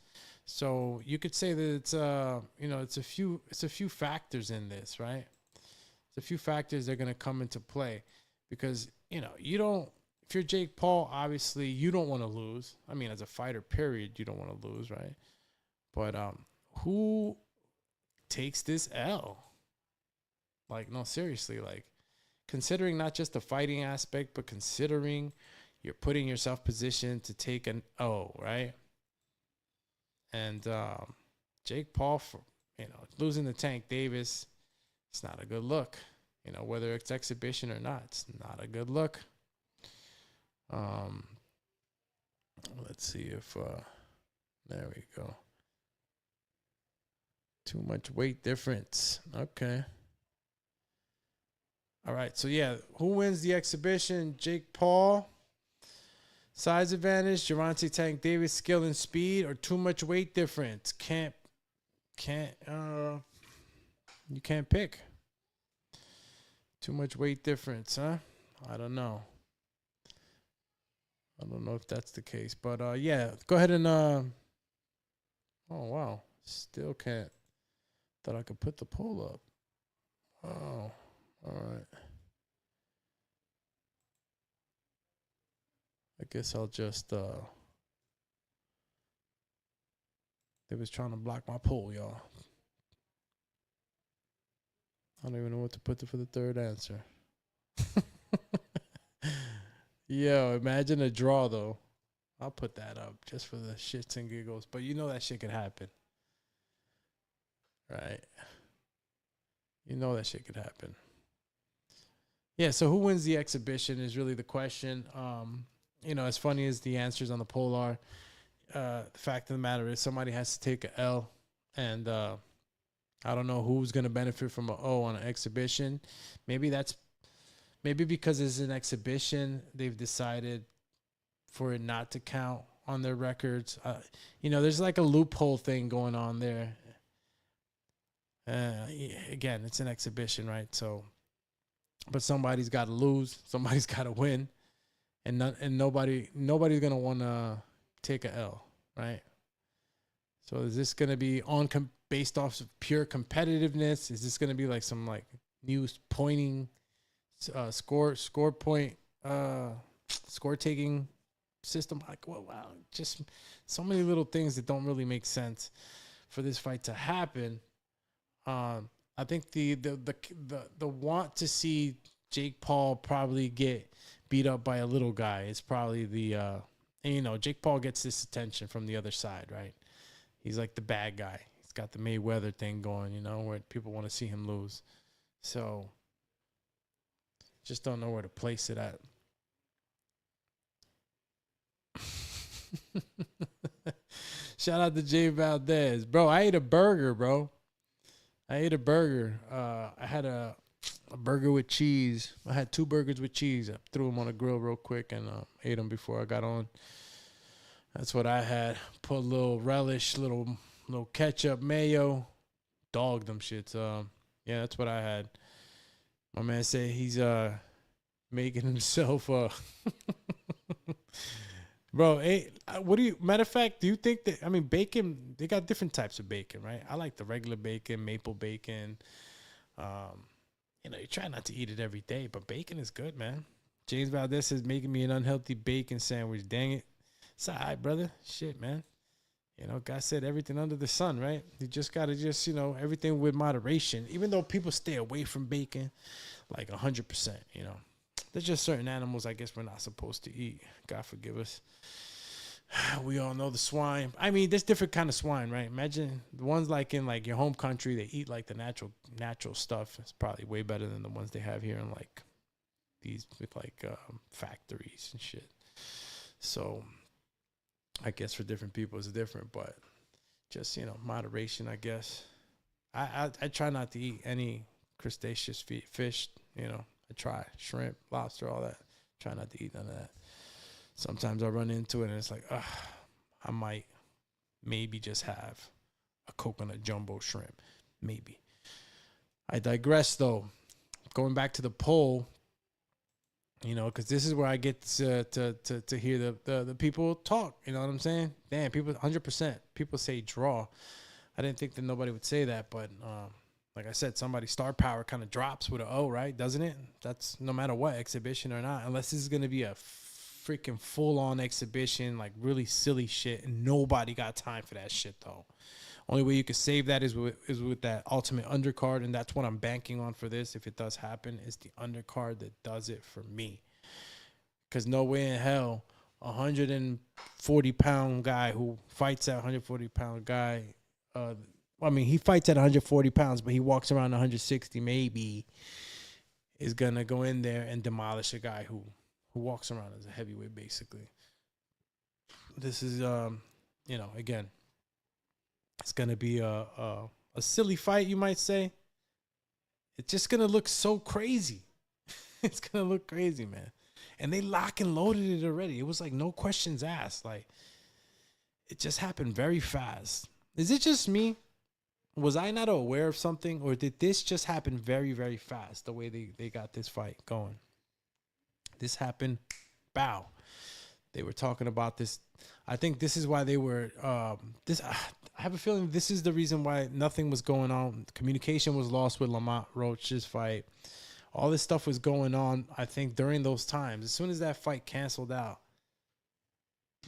So you could say that it's it's a few factors in this, right? It's a few factors that are going to come into play, because, if you're Jake Paul, obviously you don't want to lose. I mean, as a fighter, period, you don't want to lose, right? But who takes this L? Like, no, seriously, like, considering not just the fighting aspect, but considering you're putting yourself positioned to take an O, right? And Jake Paul, losing to Tank Davis, it's not a good look. Whether it's exhibition or not, it's not a good look. Let's see if there we go. Too much weight difference. Okay. All right. So, yeah, who wins the exhibition? Jake Paul, size advantage, Gervonta Tank Davis, skill and speed, or too much weight difference? You can't pick. Too much weight difference, huh? I don't know. I don't know if that's the case. But, yeah, go ahead and... Oh, wow. Still can't. Thought I could put the poll up. Oh, all right. I guess I'll just... They was trying to block my poll, y'all. I don't even know what to put for the third answer. Yo, imagine a draw, though. I'll put that up just for the shits and giggles. But that shit could happen. Right. That shit could happen. Yeah, so who wins the exhibition is really the question. As funny as the answers on the poll are, the fact of the matter is somebody has to take an L. And I don't know who's going to benefit from an O on an exhibition. Maybe because it's an exhibition, they've decided for it not to count on their records. There's like a loophole thing going on there. Again, it's an exhibition, right? So but somebody's got to lose. Somebody's got to win, and nobody's gonna want to take a L, right? So is this gonna be based off of pure competitiveness? Is this gonna be like some like new pointing, score taking system? Like, wow, just so many little things that don't really make sense for this fight to happen. I think the want to see Jake Paul probably get beat up by a little guy is probably and Jake Paul gets this attention from the other side, right? He's like the bad guy. He's got the Mayweather thing going, where people want to see him lose. So just don't know where to place it at. Shout out to Jay Valdez. Bro, I ate a burger, bro. I had a burger with cheese. I had 2 burgers with cheese. I threw them on a grill real quick and ate them before I got on. That's what I had. Put a little relish, little ketchup, mayo. Dogged them shits. Yeah, that's what I had. My man said he's making himself Bro, hey, matter of fact, do you think that, bacon, they got different types of bacon, right? I like the regular bacon, maple bacon. You try not to eat it every day, but bacon is good, man. James Valdez is making me an unhealthy bacon sandwich. Dang it. It's all right, brother. Shit, man. God said everything under the sun, right? You just got to everything with moderation. Even though people stay away from bacon, like 100%, There's just certain animals I guess we're not supposed to eat. God forgive us. We all know the swine. There's different kind of swine, right? Imagine the ones like in like your home country, they eat like the natural stuff. It's probably way better than the ones they have here in like these with like factories and shit. So I guess for different people it's different, but just moderation, I guess. I try not to eat any crustaceous fish. I try shrimp, lobster, all that. Try not to eat none of that. Sometimes I run into it and it's like, I might maybe just have a coconut jumbo shrimp. Maybe. I digress though. Going back to the poll, because this is where I get to hear the people talk. You know what I'm saying? Damn, people 100%. People say draw. I didn't think that nobody would say that, but like I said, somebody's star power kind of drops with an O, right? Doesn't it? That's no matter what, exhibition or not. Unless this is going to be a freaking full-on exhibition, like really silly shit, and nobody got time for that shit, though. Only way you can save that is with that ultimate undercard, and that's what I'm banking on for this. If it does happen, is the undercard that does it for me. Because no way in hell, 140-pound guy who fights that 140-pound guy, he fights at 140 pounds, but he walks around 160 maybe, is going to go in there and demolish a guy who walks around as a heavyweight, basically. This is, again, it's going to be a silly fight, you might say. It's just going to look so crazy. It's going to look crazy, man. And they lock and loaded it already. It was like no questions asked. Like, it just happened very fast. Is it just me? Was I not aware of something, or did this just happen very, very fast, the way they got this fight going? This happened, bow. They were talking about this. I think this is why they were, I have a feeling this is the reason why nothing was going on. Communication was lost with Lamont Roach's fight. All this stuff was going on, I think, during those times. As soon as that fight canceled out,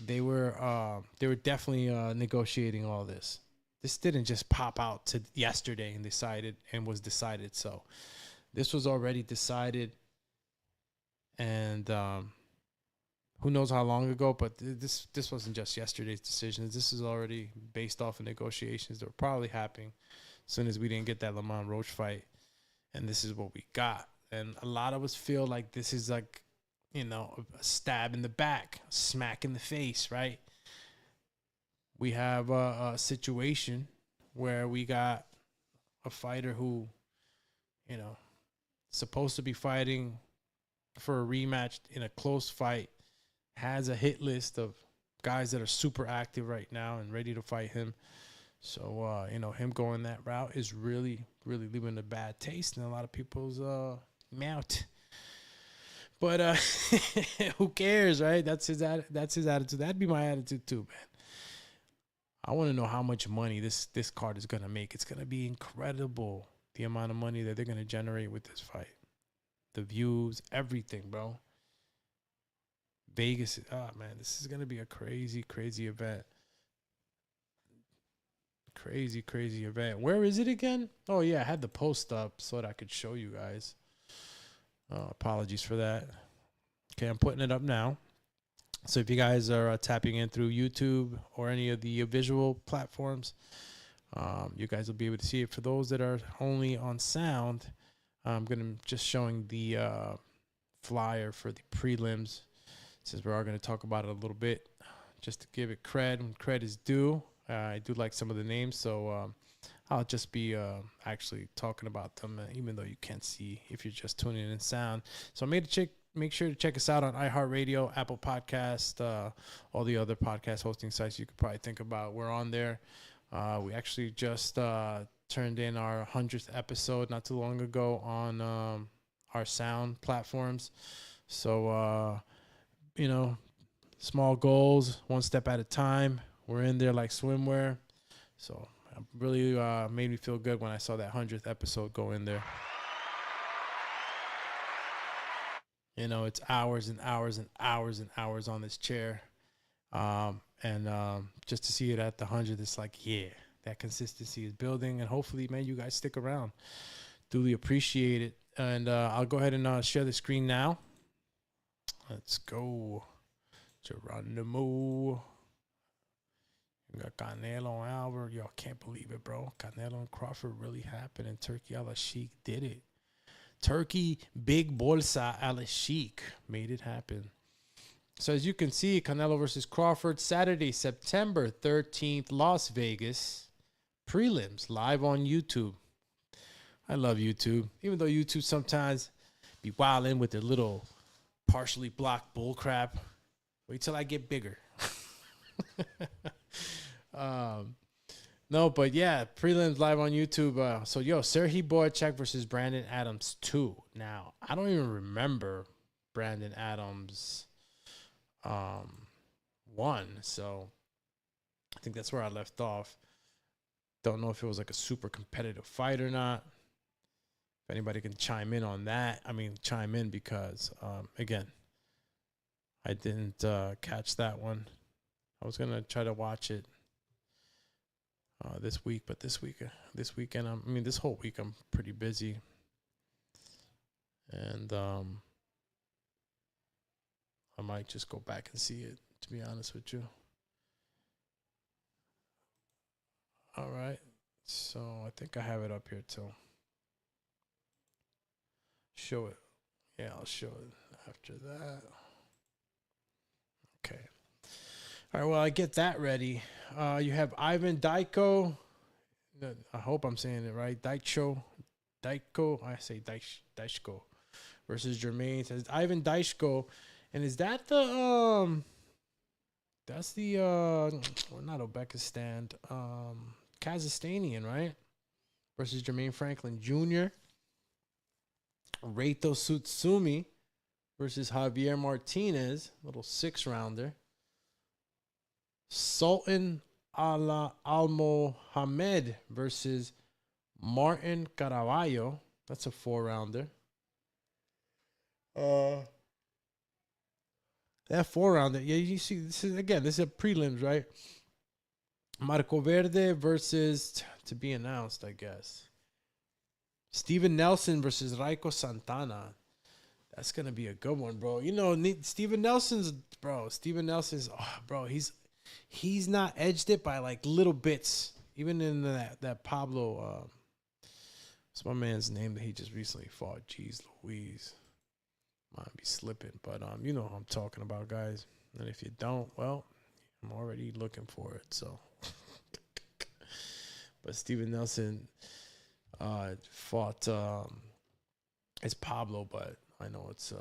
they were definitely negotiating all this. This didn't just pop out to yesterday and was decided. So this was already decided, and who knows how long ago, but this wasn't just yesterday's decisions. This is already based off of negotiations that were probably happening as soon as we didn't get that Lamont Roach fight, and this is what we got. And a lot of us feel like this is like, a stab in the back, a smack in the face, right? We have a situation where we got a fighter who, supposed to be fighting for a rematch in a close fight, has a hit list of guys that are super active right now and ready to fight him. So, him going that route is really, really leaving a bad taste in a lot of people's, him out. But who cares, right? That's his attitude. That'd be my attitude too, man. I want to know how much money this card is gonna make. It's gonna be incredible, the amount of money that they're gonna generate with this fight. The views, everything, bro. Vegas, man, this is gonna be a crazy, crazy event. Crazy, crazy event. Where is it again? Oh yeah, I had the post up so that I could show you guys. Apologies for that. Okay, I'm putting it up now. So if you guys are tapping in through YouTube or any of the visual platforms, you guys will be able to see it. For those that are only on sound, I'm gonna just showing the flyer for the prelims, since we are going to talk about it a little bit, just to give it cred when cred is due. I do like some of the names, so I'll just be actually talking about them, even though you can't see if you're just tuning in sound. So make sure to check us out on iHeartRadio, Apple Podcast, all the other podcast hosting sites you could probably think about. We're on there. We actually just turned in our 100th episode not too long ago on our sound platforms. So, small goals, one step at a time. We're in there like swimwear. So it really made me feel good when I saw that 100th episode go in there. It's hours and hours and hours and hours on this chair. And just to see it at the 100th, it's like, yeah, that consistency is building. And hopefully, man, you guys stick around. Duly appreciate it. And I'll go ahead and share the screen now. Let's go. Geronimo. We got Canelo and Albert. Y'all can't believe it, bro. Canelo and Crawford really happened, and Turkey Al-Sheikh did it. Turkey Big Bolsa Al-Sheikh made it happen. So as you can see, Canelo versus Crawford, Saturday, September 13th, Las Vegas. Prelims live on YouTube. I love YouTube, even though YouTube sometimes be wilding with their little partially blocked bull crap. Wait till I get bigger. No, but yeah, prelims live on YouTube. So, Serhii Boychuk versus Brandon Adams 2. Now, I don't even remember Brandon Adams 1. So, I think that's where I left off. Don't know if it was like a super competitive fight or not. If anybody can chime in on that, chime in because, again, I didn't catch that one. I was gonna try to watch it this week, but this weekend, this whole week I'm pretty busy, and I might just go back and see it. To be honest with you. All right, so I think I have it up here too. Show it. Yeah, I'll show it after that. Okay. All right, well, I get that ready. You have Ivan Daicho. I hope I'm saying it right. Daicho. I say Daichko versus Jermaine. It says Ivan Daichko. And is that the that's the not Uzbekistan, Kazakhstanian, right? Versus Jermaine Franklin Jr. Reito Tsutsumi versus Javier Martinez, little 6-rounder. Sultan Al-Mohamed versus Martin Caraballo. That's a 4-rounder. That 4-rounder. Yeah, you see, this is a prelims, right? Marco Verde versus, to be announced, I guess, Steven Nelson versus Raiko Santana. That's going to be a good one, bro. Steven Nelson's, he's not edged it by like little bits. Even in that Pablo, what's my man's name that he just recently fought? Jeez Louise. Might be slipping, but you know what I'm talking about, guys. And if you don't, well, I'm already looking for it. So, but Steven Nelson fought it's Pablo, but I know it's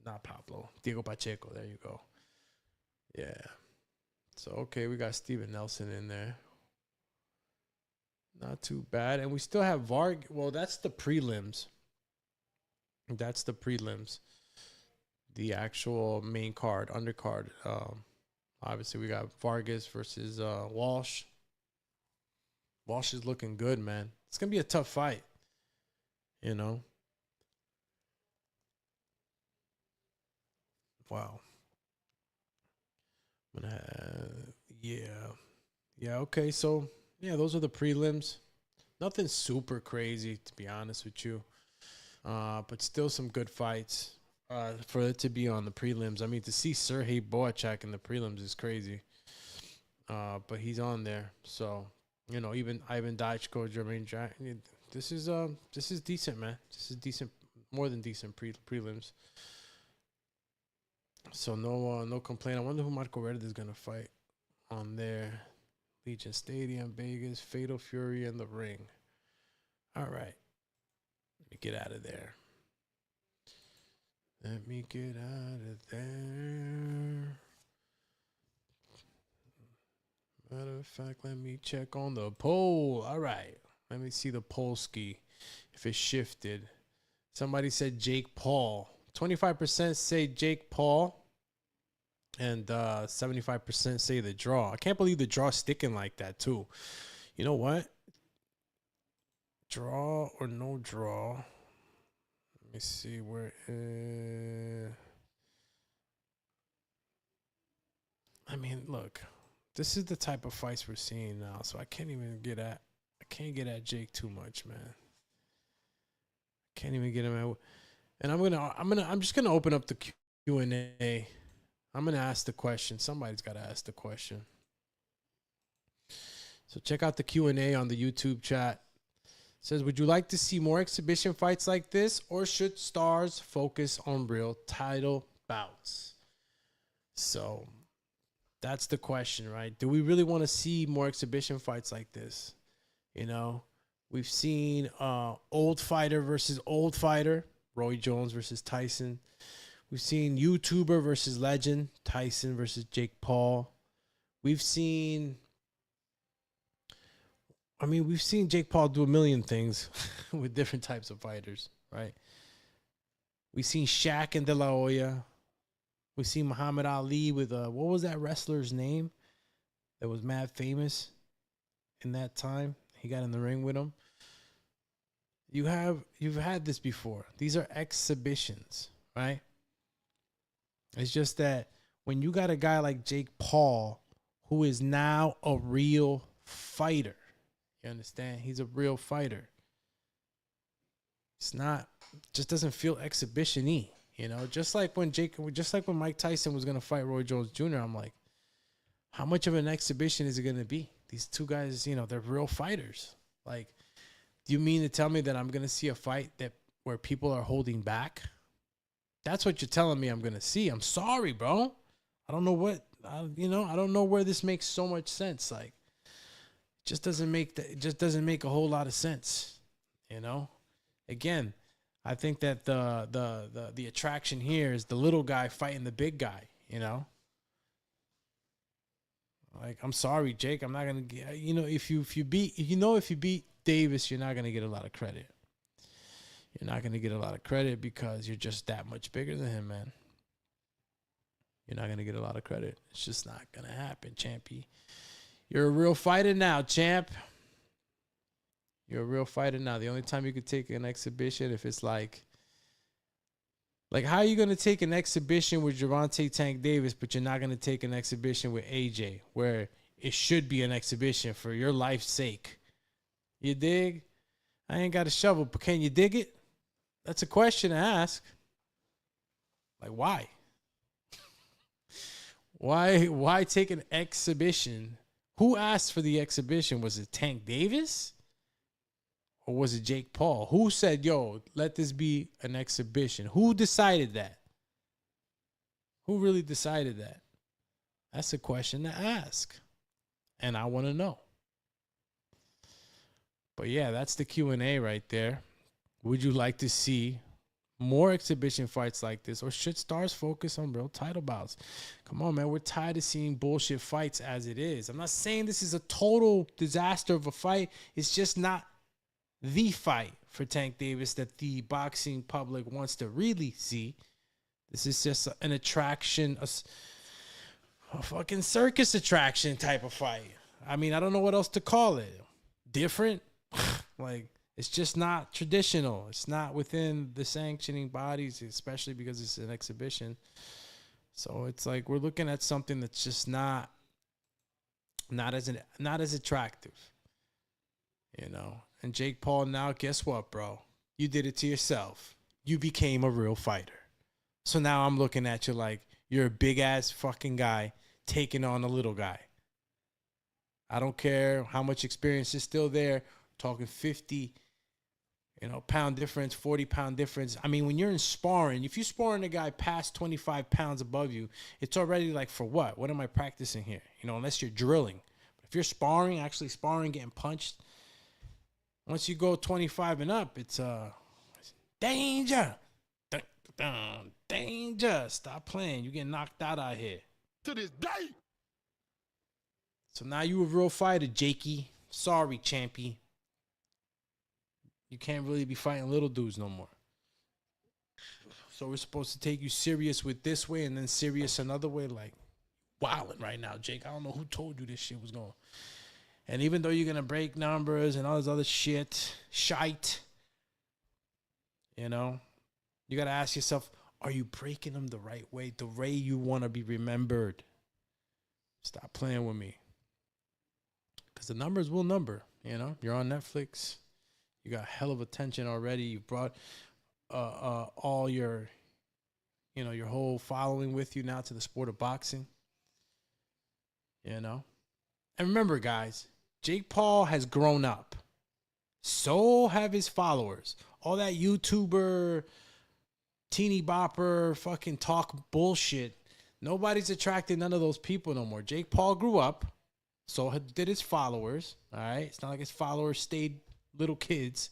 not Pablo. Diego Pacheco. There you go. Yeah. So okay, we got Steven Nelson in there. Not too bad, and we still have Varg. Well, that's the prelims. That's the prelims. The actual main card, undercard. Obviously, we got Vargas versus Walsh. Walsh is looking good, man. It's gonna be a tough fight. You know. Wow. Yeah. Okay. So yeah, those are the prelims. Nothing super crazy, to be honest with you. But still some good fights. For it to be on the prelims. I mean, to see Sergey Boachak in the prelims is crazy. But he's on there. So, you know, even Ivan Daichko, Jermaine Jack, this is decent, man. This is decent, more than decent prelims. So no complaint. I wonder who Marco Verde is gonna fight on there. Legion Stadium, Vegas, Fatal Fury in the ring. All right. Let me get out of there. Let me get out of there. Matter of fact, let me check on the poll. All right. Let me see the poll ski. If it shifted. Somebody said Jake Paul. 25% say Jake Paul. And 75% say the draw. I can't believe the draw sticking like that, too. You know what? Draw or no draw? Let me see where. I mean, look, this is the type of fights we're seeing now, so I can't even get at. I can't get at Jake too much, man. Can't even get him at. And I'm just gonna open up the Q&A. I'm gonna ask the question. Somebody's got to ask the question. So check out the Q&A on the YouTube chat. It says, would you like to see more exhibition fights like this, or should stars focus on real title bouts? So that's the question, right? Do we really want to see more exhibition fights like this? You know, we've seen old fighter versus old fighter, Roy Jones versus Tyson. We've seen YouTuber versus legend, Tyson versus Jake Paul. We've seen Jake Paul do a million things with different types of fighters, right? We've seen Shaq and De La Hoya. We've seen Muhammad Ali with, what was that wrestler's name that was mad famous in that time? He got in the ring with him. You've had this before. These are exhibitions, right? It's just that when you got a guy like Jake Paul, who is now a real fighter, you understand? He's a real fighter. It's not, just doesn't feel exhibition-y, you know? Just like when Mike Tyson was going to fight Roy Jones Jr., I'm like, how much of an exhibition is it going to be? These two guys, you know, they're real fighters. Like, do you mean to tell me that I'm going to see a fight where people are holding back? That's what you're telling me I'm going to see. I'm sorry, bro. I don't know I don't know where this makes so much sense. Like, it just doesn't make a whole lot of sense, you know? Again, I think that the attraction here is the little guy fighting the big guy, you know? Like, I'm sorry, Jake. I'm not going to get, you know, if you beat Davis, you're not going to get a lot of credit. You're not going to get a lot of credit because you're just that much bigger than him, man. You're not going to get a lot of credit. It's just not going to happen, champy. You're a real fighter now, champ. You're a real fighter now. The only time you could take an exhibition if it's like how are you going to take an exhibition with Gervonta Tank Davis, but you're not going to take an exhibition with AJ, where it should be an exhibition for your life's sake? You dig? I ain't got a shovel, but can you dig it? That's a question to ask. Like, why? Why take an exhibition? Who asked for the exhibition? Was it Tank Davis? Or was it Jake Paul? Who said, yo, let this be an exhibition? Who decided that? Who really decided that? That's a question to ask. And I want to know. But yeah, that's the Q&A right there. Would you like to see more exhibition fights like this, or should stars focus on real title bouts? Come on, man. We're tired of seeing bullshit fights as it is. I'm not saying this is a total disaster of a fight. It's just not the fight for Tank Davis that the boxing public wants to really see. This is just an attraction, a fucking circus attraction type of fight. I mean, I don't know what else to call it. Different? Like, it's just not traditional. It's not within the sanctioning bodies, especially because it's an exhibition. So it's like we're looking at something that's just not as attractive, you know. And Jake Paul, now guess what, bro? You did it to yourself. You became a real fighter. So now I'm looking at you like you're a big ass fucking guy taking on a little guy. I don't care how much experience is still there. Talking 50, pound difference, 40-pound difference. I mean, when you're in sparring, if you're sparring a guy past 25 pounds above you, it's already like, for what? What am I practicing here? Unless you're drilling. But if you're sparring, actually sparring, getting punched, once you go 25 and up, it's danger. Danger. Stop playing. You getting knocked out here. To this day. So now you a real fighter, Jakey. Sorry, champy. You can't really be fighting little dudes no more. So we're supposed to take you serious with this way and then serious another way, like wilding right now, Jake. I don't know who told you this shit was going. And even though you're going to break numbers and all this other shite, you got to ask yourself, are you breaking them the right way you want to be remembered? Stop playing with me. Because the numbers will number, You're on Netflix. You got hell of attention already. You brought all your whole following with you now to the sport of boxing. And remember, guys, Jake Paul has grown up. So have his followers. All that YouTuber, teeny bopper, fucking talk bullshit. Nobody's attracting none of those people no more. Jake Paul grew up. So did his followers. All right. It's not like his followers stayed little kids.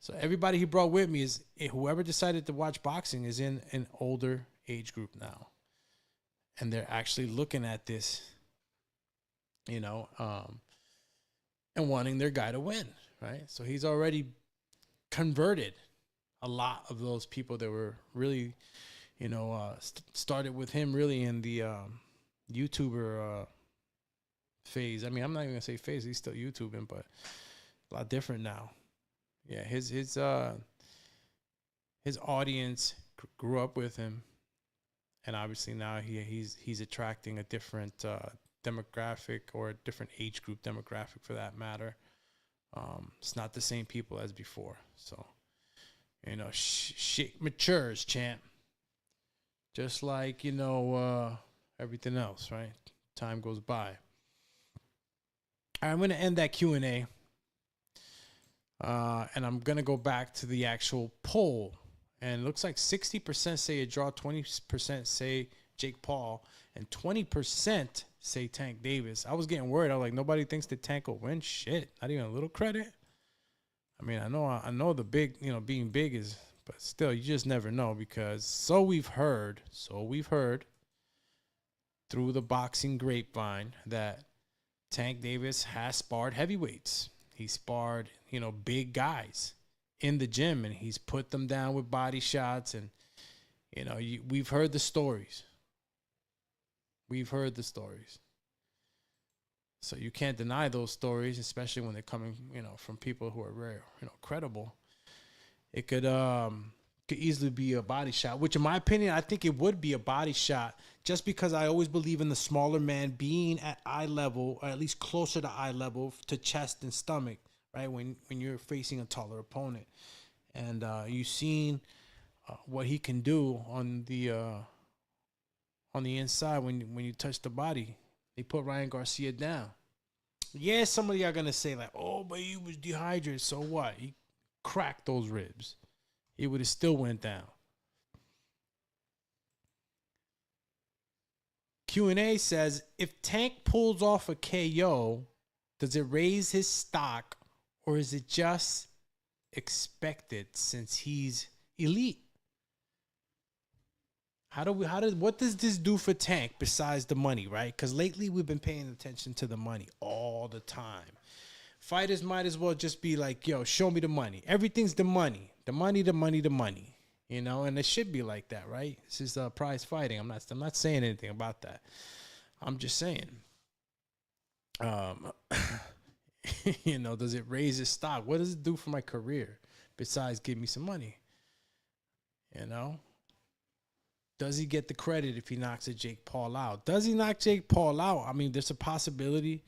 So everybody he brought with me is whoever decided to watch boxing is in an older age group now. And they're actually looking at this, and wanting their guy to win, right? So he's already converted a lot of those people that were really, started with him really in the YouTuber phase. I mean, I'm not even gonna say phase. He's still YouTubing, but a lot different now. Yeah, his audience grew up with him, and obviously now he's attracting a different demographic or a different age group demographic for that matter. It's not the same people as before. So, shit matures, champ. Just like, everything else, right? Time goes by. All right, I'm going to end that Q&A. And I'm going to go back to the actual poll. And it looks like 60% say a draw, 20% say Jake Paul, and 20% say Tank Davis. I was getting worried. I was like, nobody thinks that Tank will win. Shit, not even a little credit. I mean, I know the big, being big is, but still, you just never know because so we've heard through the boxing grapevine that Tank Davis has sparred heavyweights. He sparred, big guys in the gym, and he's put them down with body shots. And, we've heard the stories. So you can't deny those stories, especially when they're coming, from people who are very, credible. It could easily be a body shot, which in my opinion, I think it would be a body shot just because I always believe in the smaller man being at eye level, or at least closer to eye level to chest and stomach, right? When you're facing a taller opponent. And you've seen what he can do on the inside when you touch the body. They put Ryan Garcia down. Yeah, some of you are going to say like, oh, but he was dehydrated. So what? He cracked those ribs. He would have still went down. Q&A says, if Tank pulls off a KO, does it raise his stock or is it just expected since he's elite? What does this do for Tank besides the money, right? Because lately we've been paying attention to the money all the time. Fighters might as well just be like, yo, show me the money. Everything's the money. The money, the money, the money. You know, and it should be like that, right? This is prize fighting. I'm not saying anything about that. I'm just saying, you know, does it raise his stock? What does it do for my career besides give me some money? You know? Does he get the credit if he knocks a Jake Paul out? Does he knock Jake Paul out? I mean, there's a possibility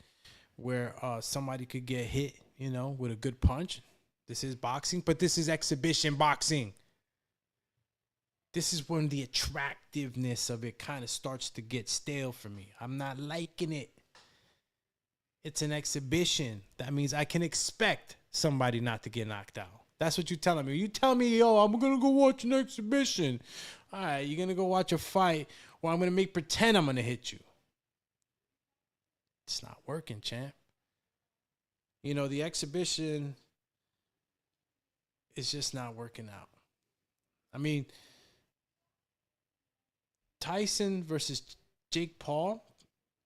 where somebody could get hit, you know, with a good punch. This is boxing, but this is exhibition boxing. This is when the attractiveness of it kind of starts to get stale for me. I'm not liking it. It's an exhibition. That means I can expect somebody not to get knocked out. That's what you're telling me. You tell me, yo, I'm going to go watch an exhibition. All right, you're going to go watch a fight where I'm going to make pretend I'm going to hit you. It's not working, champ. You know, the exhibition is just not working out. I mean, Tyson versus Jake Paul,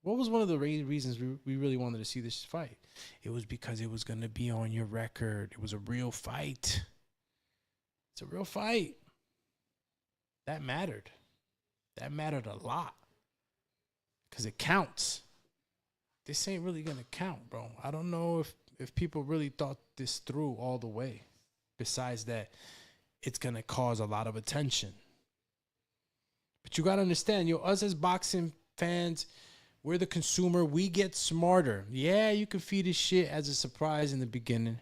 what was one of the reasons we really wanted to see this fight? It was because it was going to be on your record. It was a real fight. It's a real fight. That mattered. That mattered a lot because it counts. This ain't really going to count, bro. I don't know if people really thought this through all the way. Besides that, it's going to cause a lot of attention. But you got to understand, yo, us as boxing fans, we're the consumer. We get smarter. Yeah, you can feed this shit as a surprise in the beginning.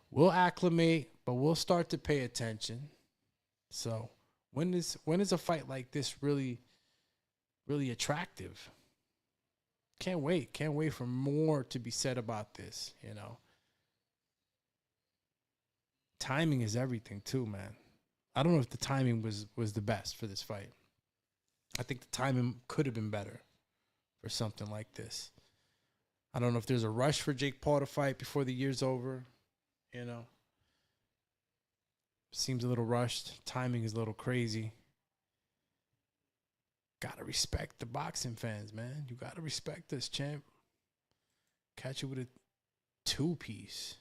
We'll acclimate, but we'll start to pay attention. So when is a fight like this really, really attractive? Can't wait. Can't wait for more to be said about this, you know. Timing is everything too, man. I don't know if the timing was the best for this fight. I think the timing could have been better for something like this. I don't know if there's a rush for Jake Paul to fight before the year's over. You know, seems a little rushed. Timing is a little crazy. Gotta respect the boxing fans, man. You gotta respect this, champ. Catch you with a 2-piece.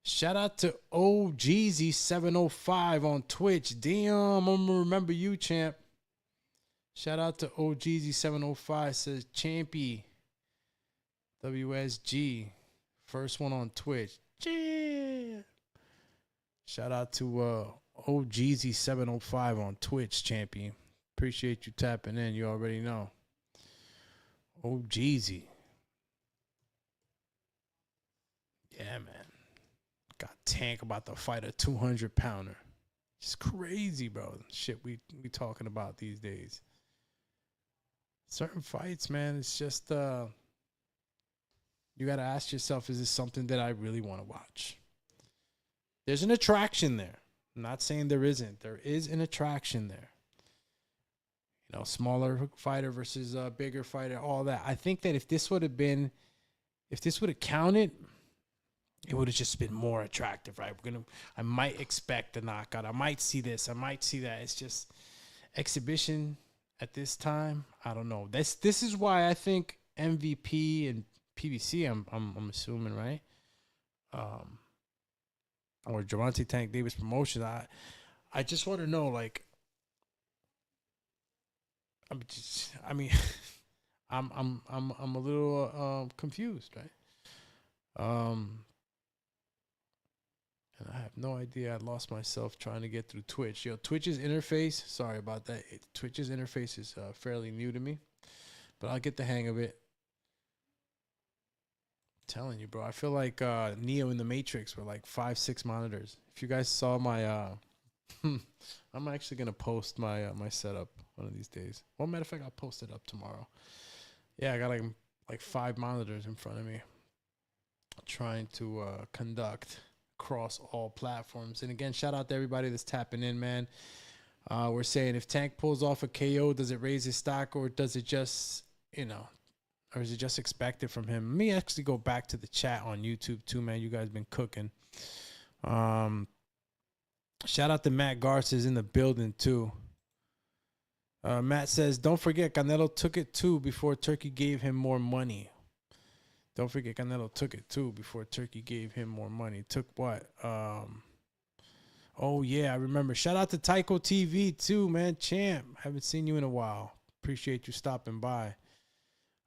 Shout out to OGZ705 on Twitch. Damn, I'm gonna remember you, champ. Shout out to OGZ705. Says Champy WSG. First one on Twitch. Yeah. Shout out to OGZ705 on Twitch, champion. Appreciate you tapping in. You already know. OGZ. Yeah, man. Got Tank about to fight a 200-pounder. It's crazy, bro. Shit we talking about these days. Certain fights, man, it's just you got to ask yourself, is this something that I really want to watch? There's an attraction there. I'm not saying there isn't. There is an attraction there. You know, smaller fighter versus a bigger fighter, all that. I think that if this would have counted, it would have just been more attractive, right? I might expect a knockout. I might see this. I might see that. It's just exhibition at this time. I don't know. This is why I think MVP and PBC. I'm assuming, right? Or Gervonta Tank Davis promotion. I just want to know, like, I'm a little confused, right? And I have no idea. I lost myself trying to get through Twitch. Yo, Twitch's interface, sorry about that. Twitch's interface is fairly new to me, but I'll get the hang of it. I'm telling you, bro, I feel like Neo in the Matrix were like 5-6 monitors. If you guys saw my, I'm actually going to post my my setup one of these days. Well, matter of fact, I'll post it up tomorrow. Yeah, I got like 5 monitors in front of me trying to conduct across all platforms. And again, shout out to everybody that's tapping in, man. We're saying if Tank pulls off a KO, does it raise his stock, or does it just, you know, or is it just expected from him? Let me actually go back to the chat on YouTube too, man. You guys been cooking. Shout out to Matt Garces in the building too. Matt says, don't forget, Canelo took it too before Turkey gave him more money. Don't forget Canelo took it too before Turkey gave him more money. Took what? Oh yeah, I remember. Shout out to Tycho TV too, man. Champ, haven't seen you in a while. Appreciate you stopping by.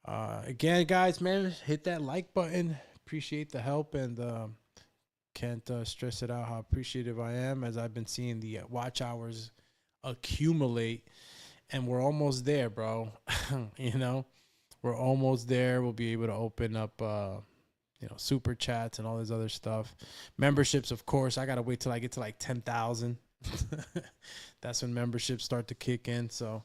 Again, guys, man, hit that like button. Appreciate the help, and can't stress it out how appreciative I am as I've been seeing the watch hours accumulate, and we're almost there, bro. You know, we're almost there. We'll be able to open up, super chats and all this other stuff. Memberships, of course. I gotta wait till I get to like 10,000. That's when memberships start to kick in. So,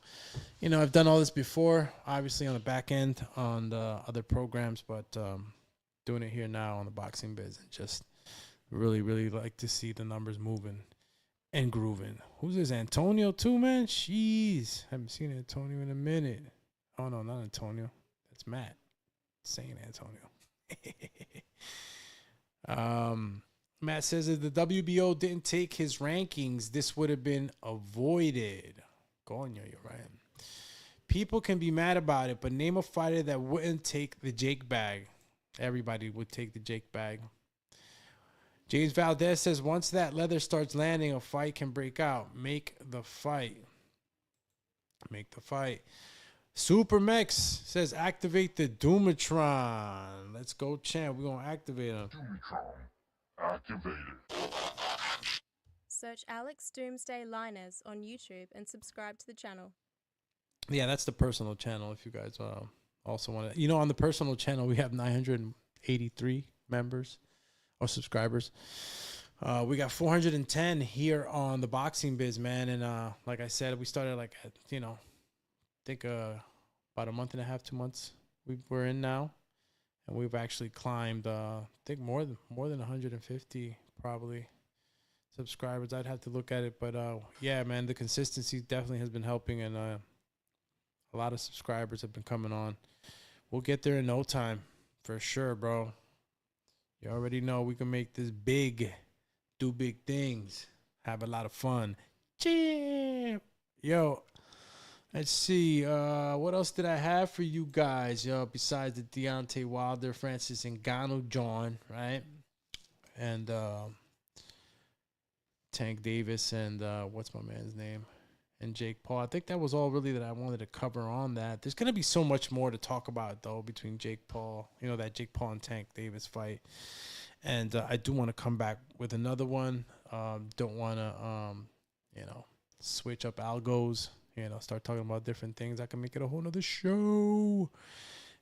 I've done all this before, obviously on the back end on the other programs, but doing it here now on the Boxing Biz, and just really, really like to see the numbers moving and grooving. Who's this? Antonio too, man? Jeez. Haven't seen Antonio in a minute. Oh, no, not Antonio. That's Matt saying Antonio. Matt says if the WBO didn't take his rankings, this would have been avoided. Coño, you're right. People can be mad about it, but name a fighter that wouldn't take the Jake bag. Everybody would take the Jake bag. James Valdez says once that leather starts landing, a fight can break out. Make the fight. Make the fight. Super Mex says activate the Doomatron. Let's go, champ. We're going to activate him. Doomatron activated. Search Alex Doomsday Liners on YouTube and subscribe to the channel. Yeah, that's the personal channel if you guys also want to. On the personal channel, we have 983 members or subscribers. We got 410 here on the Boxing Biz, man. And like I said, we started like at, I think about a month and a half, 2 months we're in now. And we've actually climbed, I think more than 150 probably subscribers. I'd have to look at it. But yeah, man, the consistency definitely has been helping. And a lot of subscribers have been coming on. We'll get there in no time for sure, bro. You already know we can make this big, do big things, have a lot of fun. Champ. Yo, let's see. What else did I have for you guys? Besides the Deontay Wilder, Francis Ngannou, John, right? And Tank Davis and what's my man's name? And Jake Paul. I think that was all really that I wanted to cover on that. There's going to be so much more to talk about, though, between Jake Paul, that Jake Paul and Tank Davis fight. And I do want to come back with another one. Don't want to, switch up algos, start talking about different things. I can make it a whole nother show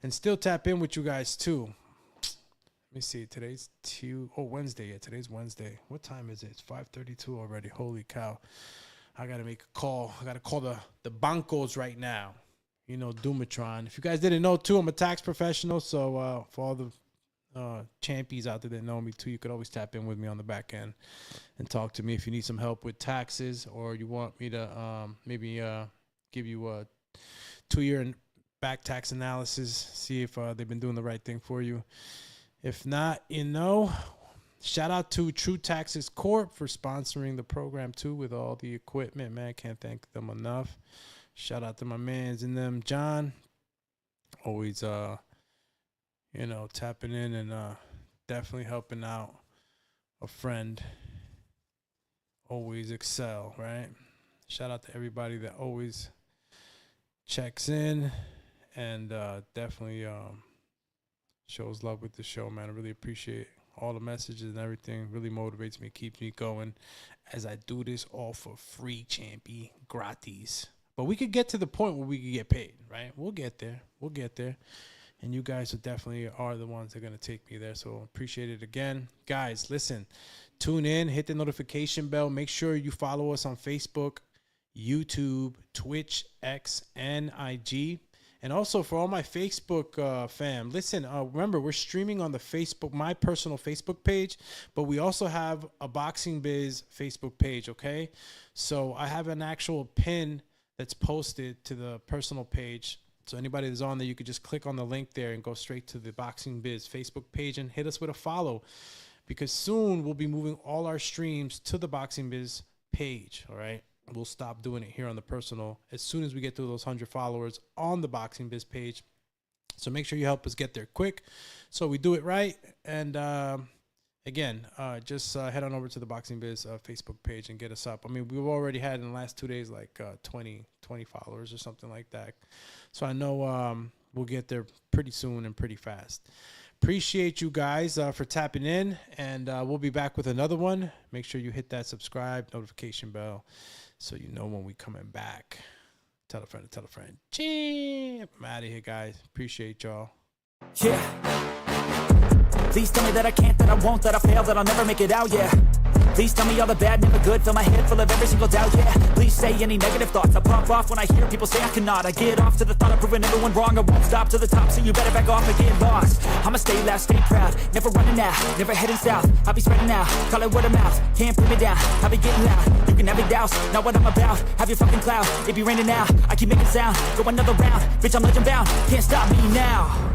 and still tap in with you guys, too. Let me see. Today's Wednesday. Yeah, today's Wednesday. What time is it? It's 5:32 already. Holy cow. I got to make a call. I got to call the bancos right now. Doomatron. If you guys didn't know, too, I'm a tax professional. So for all the champions out there that know me, too, you could always tap in with me on the back end and talk to me if you need some help with taxes or you want me to maybe give you a 2-year back tax analysis, see if they've been doing the right thing for you. If not, shout out to True Taxes Corp for sponsoring the program, too, with all the equipment, man. Can't thank them enough. Shout out to my mans in them, John. Always, tapping in and definitely helping out a friend. Always excel, right? Shout out to everybody that always checks in and definitely shows love with the show, man. I really appreciate all the messages and everything. Really motivates me, keeps me going as I do this all for free, champy, gratis. But we could get to the point where we could get paid, right? We'll get there. We'll get there. And you guys definitely are the ones that are going to take me there. So appreciate it again. Guys, listen, tune in, hit the notification bell. Make sure you follow us on Facebook, YouTube, Twitch, X, and IG. And also for all my Facebook fam, listen, remember, we're streaming on the Facebook, my personal Facebook page, but we also have a Boxing Biz Facebook page, okay? So I have an actual pin that's posted to the personal page. So anybody that's on there, you could just click on the link there and go straight to the Boxing Biz Facebook page and hit us with a follow, because soon we'll be moving all our streams to the Boxing Biz page, all right? We'll stop doing it here on the personal. As soon as we get to those 100 followers on the Boxing Biz page, So make sure you help us get there quick so we do it right. And again, just head on over to the Boxing Biz Facebook page and get us up. I mean, we've already had in the last 2 days like 20 followers or something like that. So I know we'll get there pretty soon and pretty fast. Appreciate you guys for tapping in, and we'll be back with another one. Make sure you hit that subscribe notification bell so you know when we coming back. Tell a friend to tell a friend. I'm out of here, guys. Appreciate y'all. Yeah. Please tell me that I can't, that I won't, that I fail, that I'll never make it out, yeah. Please tell me all the bad, never good, fill my head full of every single doubt, yeah. Please say any negative thoughts, I pop off when I hear people say I cannot. I get off to the thought of proving everyone wrong, I won't stop to the top, so you better back off and get lost. I'ma stay loud, stay proud, never running out, never heading south. I'll be spreading out, call it word of mouth, can't put me down, I'll be getting loud. You can have it douse, not what I'm about, have your fucking cloud, it be raining now, I keep making sound, go another round, bitch I'm legend bound, can't stop me now.